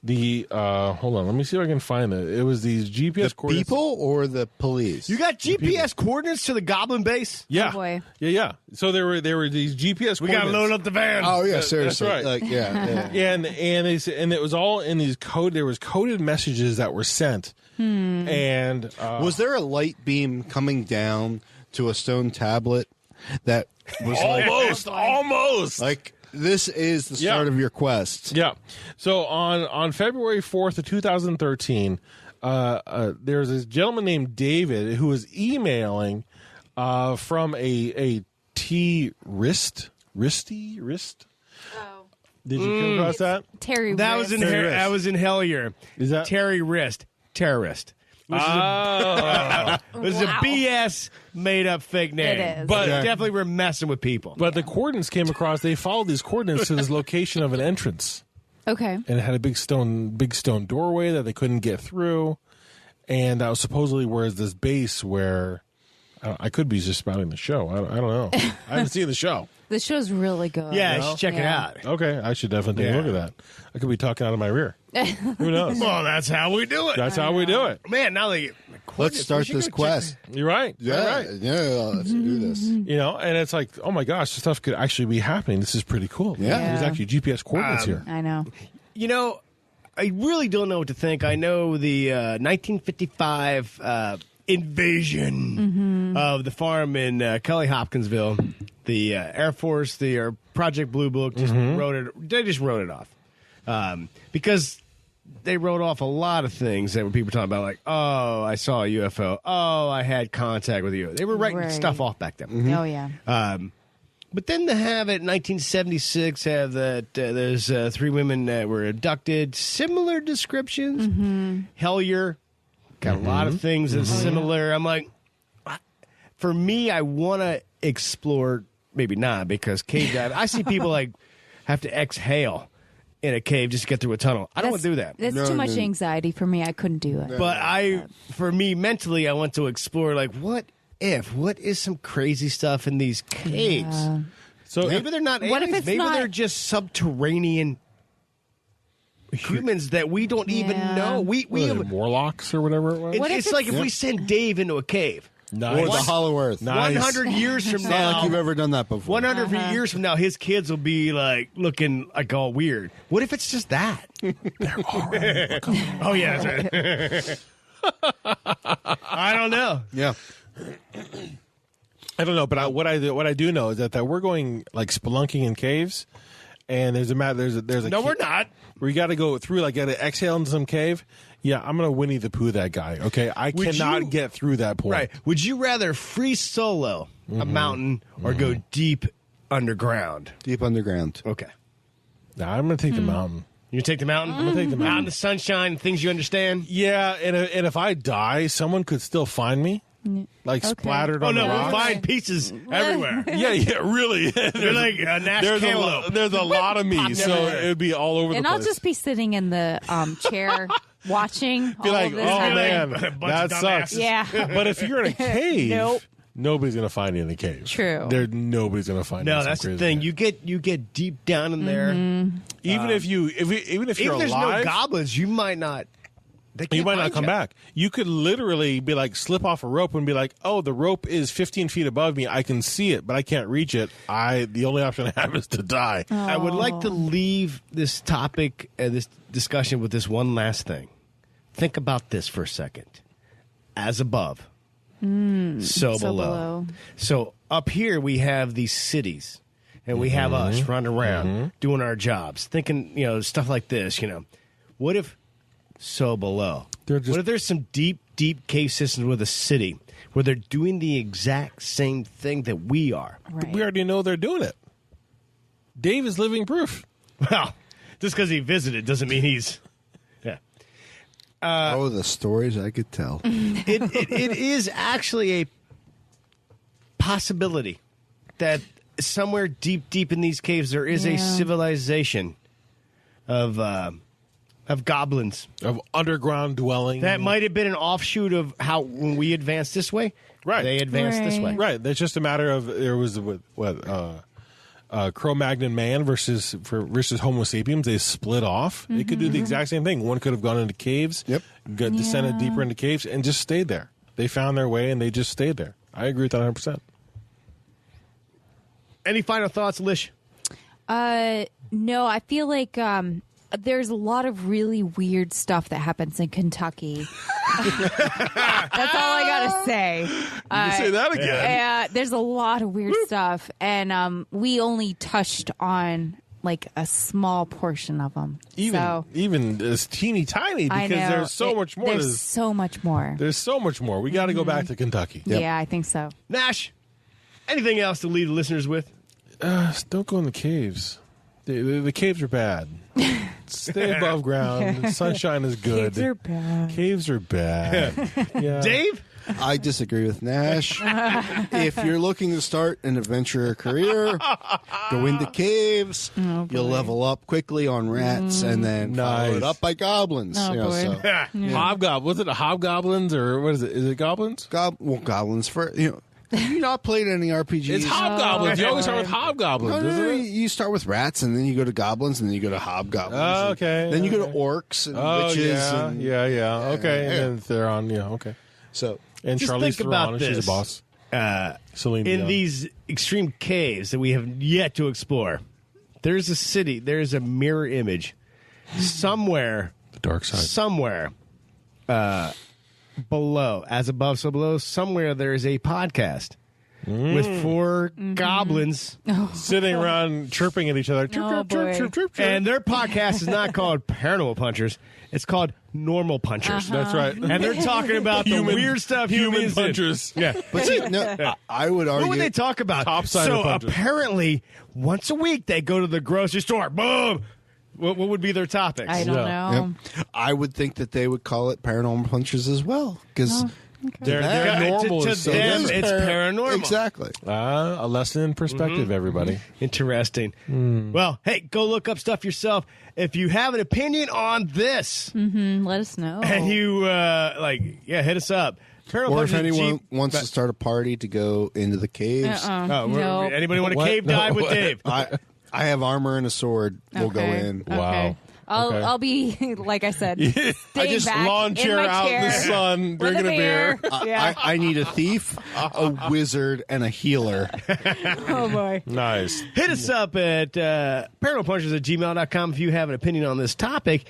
the. Hold on, let me see if I can find it. It was these GPS The coordinates. people or the police? You got GPS coordinates to the goblin base? Yeah, Oh, boy. yeah. So there were these GPS. We got to coordinates. load up the van. Oh yeah, seriously. right. Like yeah. And they said, and it was all in these code. There was coded messages that were sent, and Was there a light beam coming down to a stone tablet that was almost. like this is the start of your quest? Yeah. So on February 4th of 2013, there's this gentleman named David who was emailing from a Wrist. Oh. Did you come across that? Terry That was in Terry Wrist. that was in Hellier. Is that- Terry Wrist? Terrorist. Which is Oh. This is a BS made up fake name. It is. But Okay. definitely we're messing with people. But the coordinates came across. They followed these coordinates to this location of an entrance, Okay. and it had a big stone doorway that they couldn't get through, and that was supposedly where this base where I could be just spouting the show. I don't know. I haven't seen the show. The show's really good. yeah, you should check it Yeah. out. Okay, I should definitely take a look at that. I could be talking out of my rear. Who knows? Well, that's how we do it. That's how we do it. Man, now they Let's start this quest. You're right. Yeah, You're right. yeah. Let's do this. You know, and it's like, oh my gosh, this stuff could actually be happening. This is pretty cool. Yeah. There's actually GPS coordinates here. I know. You know, I really don't know what to think. I know the 1955 invasion of the farm in Kelly-Hopkinsville. The Air Force, the Project Blue Book, just wrote it. They just wrote it off because they wrote off a lot of things that were people talking about, like, oh, I saw a UFO. Oh, I had contact with you. They were writing Right. stuff off back then. Oh, yeah. But then to have it in 1976, have that there's three women that were abducted, similar descriptions. Hellier got a lot of things that's similar. I'm like, for me, I want to explore, maybe not, because cave dive. I see people like have to exhale in a cave just to get through a tunnel. I don't want to do that. That's No, too much no. anxiety for me. I couldn't do it. But for me, mentally, I want to explore, like, what is some crazy stuff in these caves? Yeah. So Maybe they're not What if aliens. it's Maybe not- they're just subterranean humans that we don't even Yeah. know. We have, Warlocks or whatever it was. What if it's like if it's- we send Dave into a cave. Nice. Or the Hollow Earth. Nice. 100 years from Not like now, you've ever done that before. 100 years from now, his kids will be like looking like all weird. What if it's just that? Oh yeah, that's right. I don't know. Yeah. I don't know, but what I do know is that we're going like spelunking in caves, and there's a No, we're not. where you got to go through, like, got to exhale into some cave. Yeah, I'm gonna Winnie the Pooh that guy. Okay, I cannot get through that point. Right. Would you rather free solo a mountain or go deep underground? Deep underground. Okay. Nah, I'm gonna take the mountain. You take the mountain? I'm gonna take the mountain. Out in the sunshine, things you understand? Yeah, and if I die, someone could still find me, like splattered Oh, on no, the we'll rocks. find pieces everywhere. Yeah, really. They're like a Nash there's cantaloupe. there's a lot of me, so it would be all over And the I'll place. just be sitting in the chair watching be all like, of oh this happen. man, A bunch that of sucks. dumbasses. Yeah. But if you're in a cave, Nope. nobody's gonna find you in the cave. True. Nobody's gonna find you. No, in some that's the crazy thing. cave. You get deep down in there. Even if you're Even if there's alive, no goblins, you might not. They you can't might not find come you. back. You could literally be like slip off a rope and be like, "Oh, the rope is 15 feet above me. I can see it, but I can't reach it. The only option I have is to die." I would like to leave this topic, this discussion, with this one last thing. Think about this for a second. As above, so below. So up here we have these cities, and we have us running around doing our jobs, thinking, stuff like this. What if so below? They're What if there's some deep, deep cave systems with a city where they're doing the exact same thing that we are? Right. We already know they're doing it. Dave is living proof. Well, just because he visited doesn't mean he's. Yeah. The stories I could tell. It is actually a possibility that somewhere deep, deep in these caves there is a civilization of goblins. Of underground dwelling. That might have been an offshoot of how when we advanced this way, Right. they advanced this way. Right. That's just a matter of there was Cro-Magnon man versus Homo sapiens. They split off. They could do the exact same thing. One could have gone into caves, descended deeper into caves, and just stayed there. They found their way and they just stayed there. I agree with that 100%. Any final thoughts, Lish? No, I feel like there's a lot of really weird stuff that happens in Kentucky. That's all I gotta say. You say that again. There's a lot of weird stuff, and we only touched on like a small portion of them. Even as teeny tiny, I because know. there's so much more. There's so much more. There's so much more. We got to go back to Kentucky. Yeah, I think so. Nash, anything else to leave the listeners with? Don't go in the caves. The caves are bad. Stay above ground. Sunshine is good. Kids are bad. Caves are bad. Yeah. Dave? I disagree with Nash. If you're looking to start an adventure career, go into caves. You'll level up quickly on rats, and then follow it Nice. up by goblins. Oh, boy. Hobgoblins. Was it a hobgoblins or what is it? Is it goblins? Goblins for Have you not played any RPGs? It's hobgoblins. You always start with hobgoblins, No, isn't it? you start with rats, and then you go to goblins, and then you go to hobgoblins. Oh, and okay, Then you go to okay. orcs and Oh, witches. yeah, and, yeah. Okay, yeah. and then they're on. Yeah, okay. So And Just Charlize think about Theron, she's this. a boss. Celine In Dion. these extreme caves that we have yet to explore, there's a city, there's a mirror image somewhere, The dark side. somewhere below, as above, so below, somewhere there is a podcast with four goblins, Sitting around chirping at each other. Chirp, Oh, chirp, chirp, boy. chirp, chirp, chirp. and their podcast is not called Paranormal Punchers, it's called Normal Punchers. That's right. And they're talking about the weird stuff Human humans did. punchers. Yeah. but see, no, I would argue. What would they talk about? Topsider So punches. apparently, once a week they go to the grocery store. Boom. What would be their topics? I don't know. I would think that they would call it paranormal punches as well, because They're Yeah, normal. to is so them, different. it's paranormal. Exactly. A lesson in perspective, everybody. Interesting. Well, hey, go look up stuff yourself. If you have an opinion on this, Let us know. and you hit us up. Paranormal Or if Punchers at anyone G- wants to start a party to go into the caves, Oh, No. anybody want to What? cave dive No, with what? Dave? I have armor and a sword. We'll go Okay. in. Okay. Wow. Okay. I'll be like I said. I staying just back lawn in chair my out in chair the sun, with drinking a beer. Yeah. I need a thief, a wizard, and a healer. Oh boy. Nice. Hit us up at paranormalpunchers@gmail.com if you have an opinion on this topic.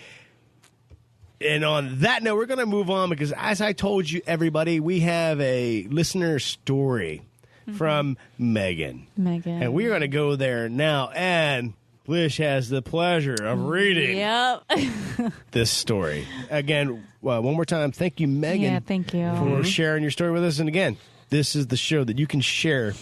And on that note, we're going to move on because, as I told you, everybody, we have a listener story from Megan. Megan. And we're going to go there now. And Lish has the pleasure of reading Yep. this story. Again, one more time, thank you, Megan. Yeah, thank you. For sharing your story with us. And again, this is the show that you can share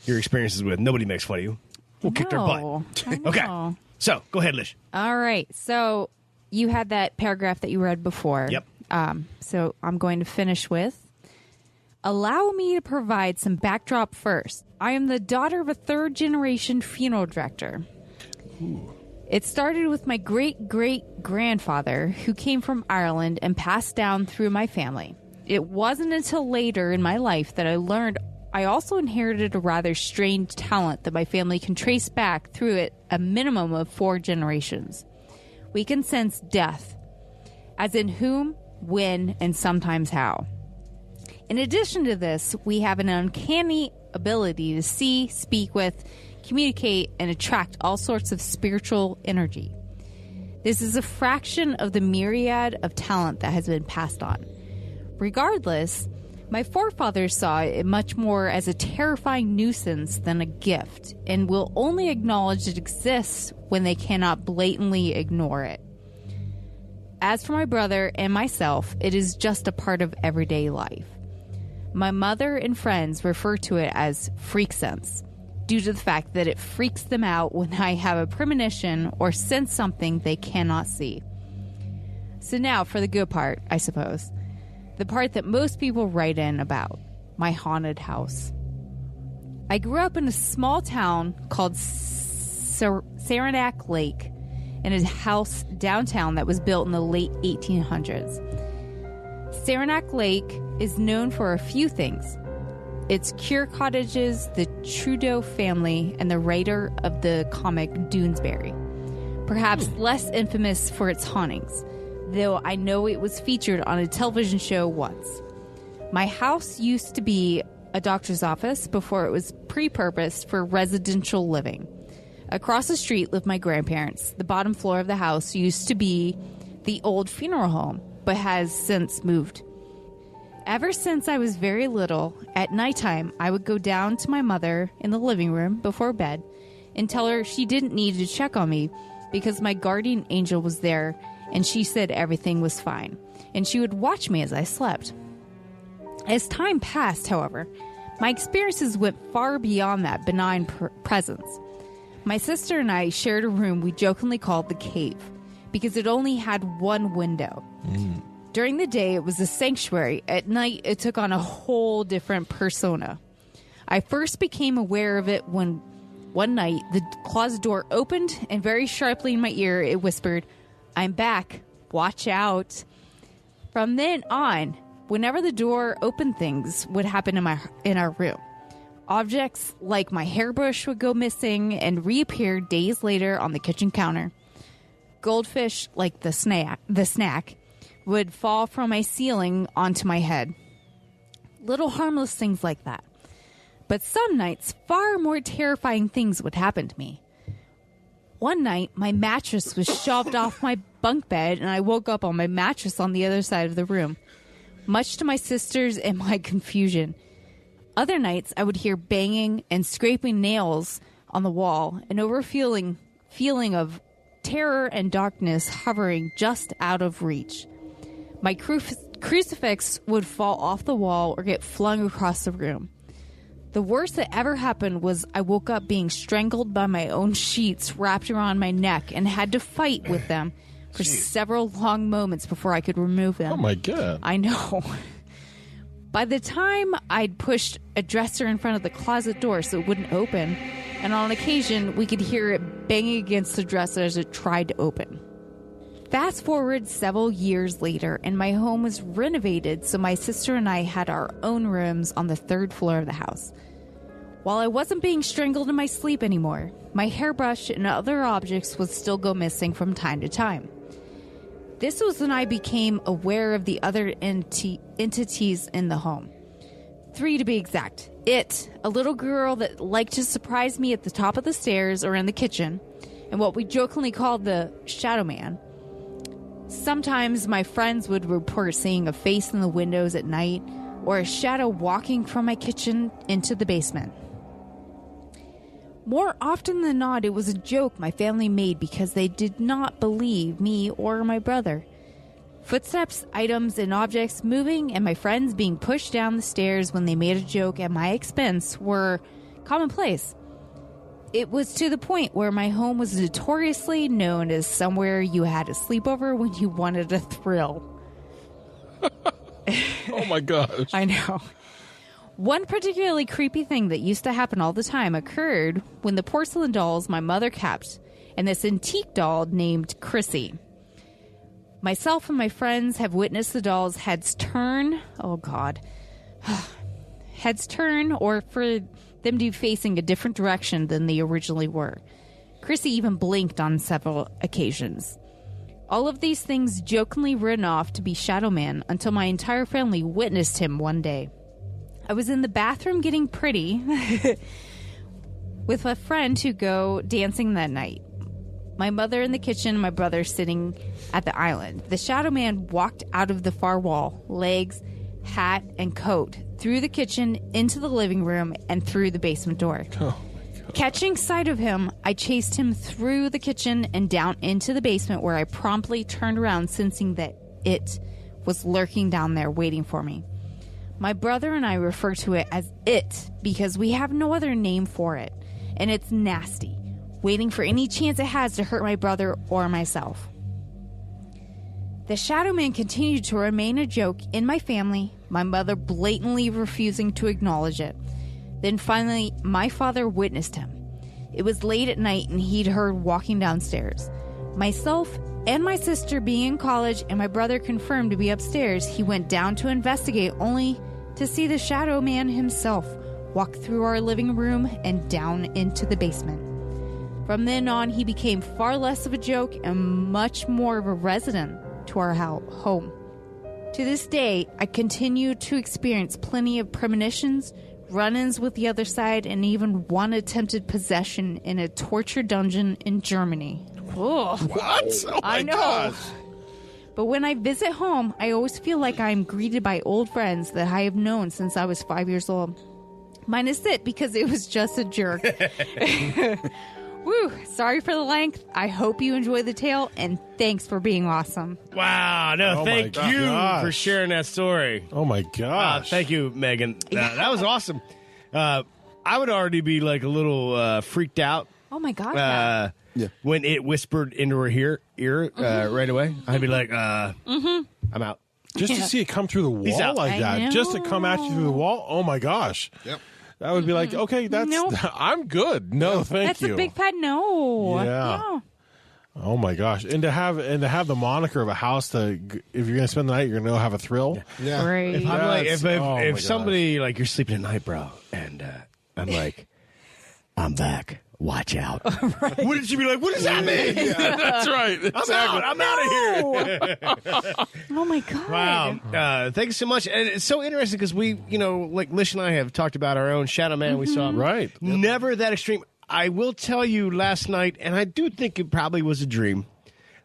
your experiences with. Nobody makes fun of you. We'll kick their butt. Okay. So, go ahead, Lish. All right. So, you had that paragraph that you read before. Yep. So, I'm going to finish with, allow me to provide some backdrop first. I am the daughter of a third-generation funeral director. Ooh. It started with my great-great-grandfather, who came from Ireland and passed down through my family. It wasn't until later in my life that I learned I also inherited a rather strange talent that my family can trace back through it a minimum of 4 generations. We can sense death, as in whom, when, and sometimes how. In addition to this, we have an uncanny ability to see, speak with, communicate, and attract all sorts of spiritual energy. This is a fraction of the myriad of talent that has been passed on. Regardless, my forefathers saw it much more as a terrifying nuisance than a gift, and will only acknowledge it exists when they cannot blatantly ignore it. As for my brother and myself, it is just a part of everyday life. My mother and friends refer to it as freak sense, due to the fact that it freaks them out when I have a premonition or sense something they cannot see. So now for the good part, I suppose. The part that most people write in about, my haunted house. I grew up in a small town called Saranac Lake, in a house downtown that was built in the late 1800s. Saranac Lake is known for a few things. Its cure cottages, the Trudeau family, and the writer of the comic Doonesbury. Perhaps less infamous for its hauntings, though I know it was featured on a television show once. My house used to be a doctor's office before it was pre-purposed for residential living. Across the street lived my grandparents. The bottom floor of the house used to be the old funeral home, but has since moved. Ever since I was very little, at nighttime, I would go down to my mother in the living room before bed and tell her she didn't need to check on me because my guardian angel was there and she said everything was fine, and she would watch me as I slept. As time passed, however, my experiences went far beyond that benign presence. My sister and I shared a room we jokingly called the cave because it only had one window. During the day, it was a sanctuary. At night, it took on a whole different persona. I first became aware of it when one night the closet door opened and very sharply in my ear it whispered, "I'm back. Watch out." From then on, whenever the door opened, things would happen in our room. Objects like my hairbrush would go missing and reappear days later on the kitchen counter. Goldfish, like the snack, would fall from my ceiling onto my head. Little harmless things like that. But some nights, far more terrifying things would happen to me. One night, my mattress was shoved off my bunk bed, and I woke up on my mattress on the other side of the room, much to my sister's and my confusion. Other nights, I would hear banging and scraping nails on the wall, an overfeeling feeling of terror and darkness hovering just out of reach. My crucifix would fall off the wall or get flung across the room. The worst that ever happened was I woke up being strangled by my own sheets wrapped around my neck and had to fight with them for several long moments before I could remove them. Oh, my God. I know. By the time I'd pushed a dresser in front of the closet door so it wouldn't open, and on occasion we could hear it banging against the dresser as it tried to open. Fast forward several years later, and my home was renovated, so my sister and I had our own rooms on the 3rd floor of the house. While I wasn't being strangled in my sleep anymore, my hairbrush and other objects would still go missing from time to time. This was when I became aware of the other entities in the home. 3 to be exact. It, a little girl that liked to surprise me at the top of the stairs or in the kitchen, and what we jokingly called the Shadow Man. Sometimes my friends would report seeing a face in the windows at night or a shadow walking from my kitchen into the basement. More often than not, it was a joke my family made because they did not believe me or my brother. Footsteps, items, and objects moving and my friends being pushed down the stairs when they made a joke at my expense were commonplace. It was to the point where my home was notoriously known as somewhere you had a sleepover when you wanted a thrill. Oh my gosh. I know. One particularly creepy thing that used to happen all the time occurred when the porcelain dolls my mother kept and this antique doll named Chrissy. Myself and my friends have witnessed the dolls' heads turn. Oh, God. Heads turn, or for them to be facing a different direction than they originally were. Chrissy even blinked on several occasions. All of these things jokingly written off to be Shadow Man until my entire family witnessed him one day. I was in the bathroom getting pretty with a friend to go dancing that night. My mother in the kitchen, my brother sitting at the island. The Shadow Man walked out of the far wall, legs, hat, and coat, through the kitchen, into the living room, and through the basement door. Oh, my God. Catching sight of him, I chased him through the kitchen and down into the basement, where I promptly turned around, sensing that it was lurking down there waiting for me. My brother and I refer to it as it because we have no other name for it, and it's nasty, waiting for any chance it has to hurt my brother or myself. The Shadow Man continued to remain a joke in my family, my mother blatantly refusing to acknowledge it. Then finally, my father witnessed him. It was late at night and he'd heard walking downstairs. Myself and my sister being in college and my brother confirmed to be upstairs, he went down to investigate only to see the Shadow Man himself walk through our living room and down into the basement. From then on, he became far less of a joke and much more of a resident to our home. To this day, I continue to experience plenty of premonitions, run-ins with the other side, and even one attempted possession in a torture dungeon in Germany. Ugh. What? Oh my I know. gosh. But when I visit home, I always feel like I'm greeted by old friends that I have known since I was 5 years old. Minus it, because it was just a jerk. Woo, sorry for the length. I hope you enjoy the tale, and thanks for being awesome. Wow. No, Oh thank my you gosh. for sharing that story. Oh my gosh. Thank you, Megan. That was awesome. I would already be like a little freaked out Oh my gosh. Yeah. when it whispered into her ear right away. I'd be like, I'm out. Just to see it come through the Peace wall out. like I that, just to come at you through the wall. Oh my gosh. Yep. That would be like, okay, that's Nope. I'm good. No, thank That's you. a big fat no. Yeah. No. Oh my gosh. And to have the moniker of a house to, if you're gonna spend the night, you're gonna go have a thrill. Yeah. Great. I'm like, That's- if oh my if gosh. somebody, like, you're sleeping at night, bro, and I'm like, I'm back. Watch out. Wouldn't you be like, what does that mean? That's right. I'm out of here. Oh my god. Wow. Thank you so much. And it's so interesting because we, like Lish and I have talked about our own Shadow Man we saw. Right. Never that extreme. I will tell you last night, and I do think it probably was a dream,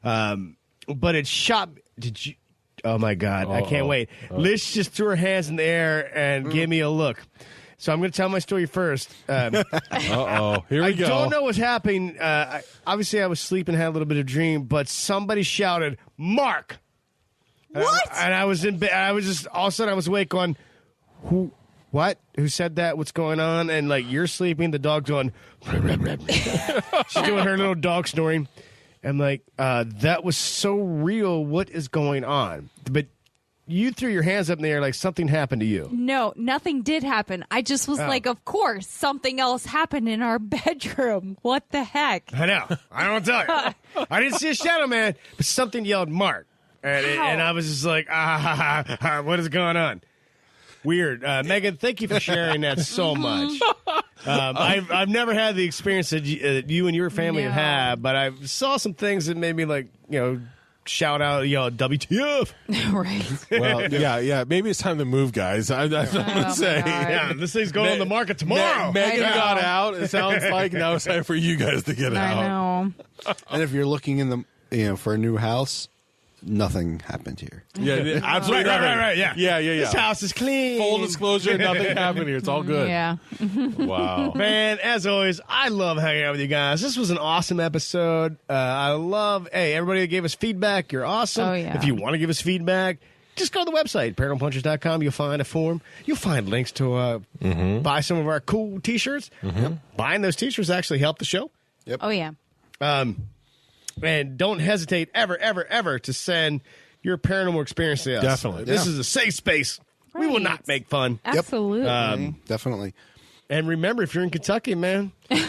but it shot. Did you? Oh, my God. I can't wait. Lish just threw her hands in the air and gave me a look. So I'm going to tell my story first. Here we go. I don't know what's happening. Obviously, I was sleeping, had a little bit of dream, but somebody shouted, "Mark!" What? And I was in bed. I was just all of a sudden I was awake, going, "Who? What? Who said that? What's going on?" And like you're sleeping, the dog's going. She's doing her little dog snoring. I'm like, that was so real. What is going on? But you threw your hands up in the air like something happened to you. No, nothing did happen. I just was like, of course, something else happened in our bedroom. What the heck? I know. I don't tell you. I didn't see a Shadow Man, but something yelled Mark. And I was just like, what is going on? Weird. Megan, thank you for sharing that so much. I've never had the experience that you and your family have had, but I saw some things that made me like, shout out, WTF. Right. Well, yeah. Maybe it's time to move, guys. That's what I'm gonna say. God. Yeah, this thing's going on the market tomorrow. Megan I know. got out. It sounds like now it's time for you guys to get I out. know. And if you're looking in the for a new house, nothing happened here. Yeah, absolutely. Right. Yeah. Yeah. This house is clean. Full disclosure, nothing happened here. It's all good. Yeah. Wow. Man, as always, I love hanging out with you guys. This was an awesome episode. I love, everybody that gave us feedback, you're awesome. Oh, yeah. If you want to give us feedback, just go to the website, paranormalpunchers.com. You'll find a form. You'll find links to buy some of our cool T-shirts. Buying those T-shirts actually help the show. Oh, yeah. And don't hesitate ever to send your paranormal experience to us. Definitely. This is a safe space. We will Right. not make fun. Absolutely. Definitely. And remember, if you're in Kentucky, man, And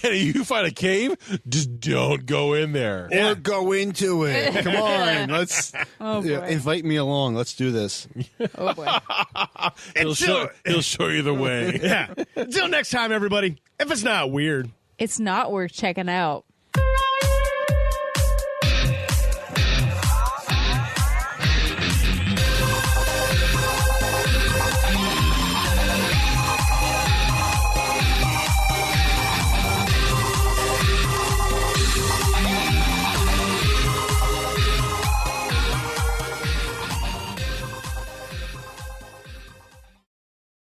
if you find a cave, just don't go in there. Or go into it. Come on. Let's invite me along. Let's do this. Oh, boy. He'll show you the way. yeah. Until next time, everybody. If it's not weird. It's not worth checking out.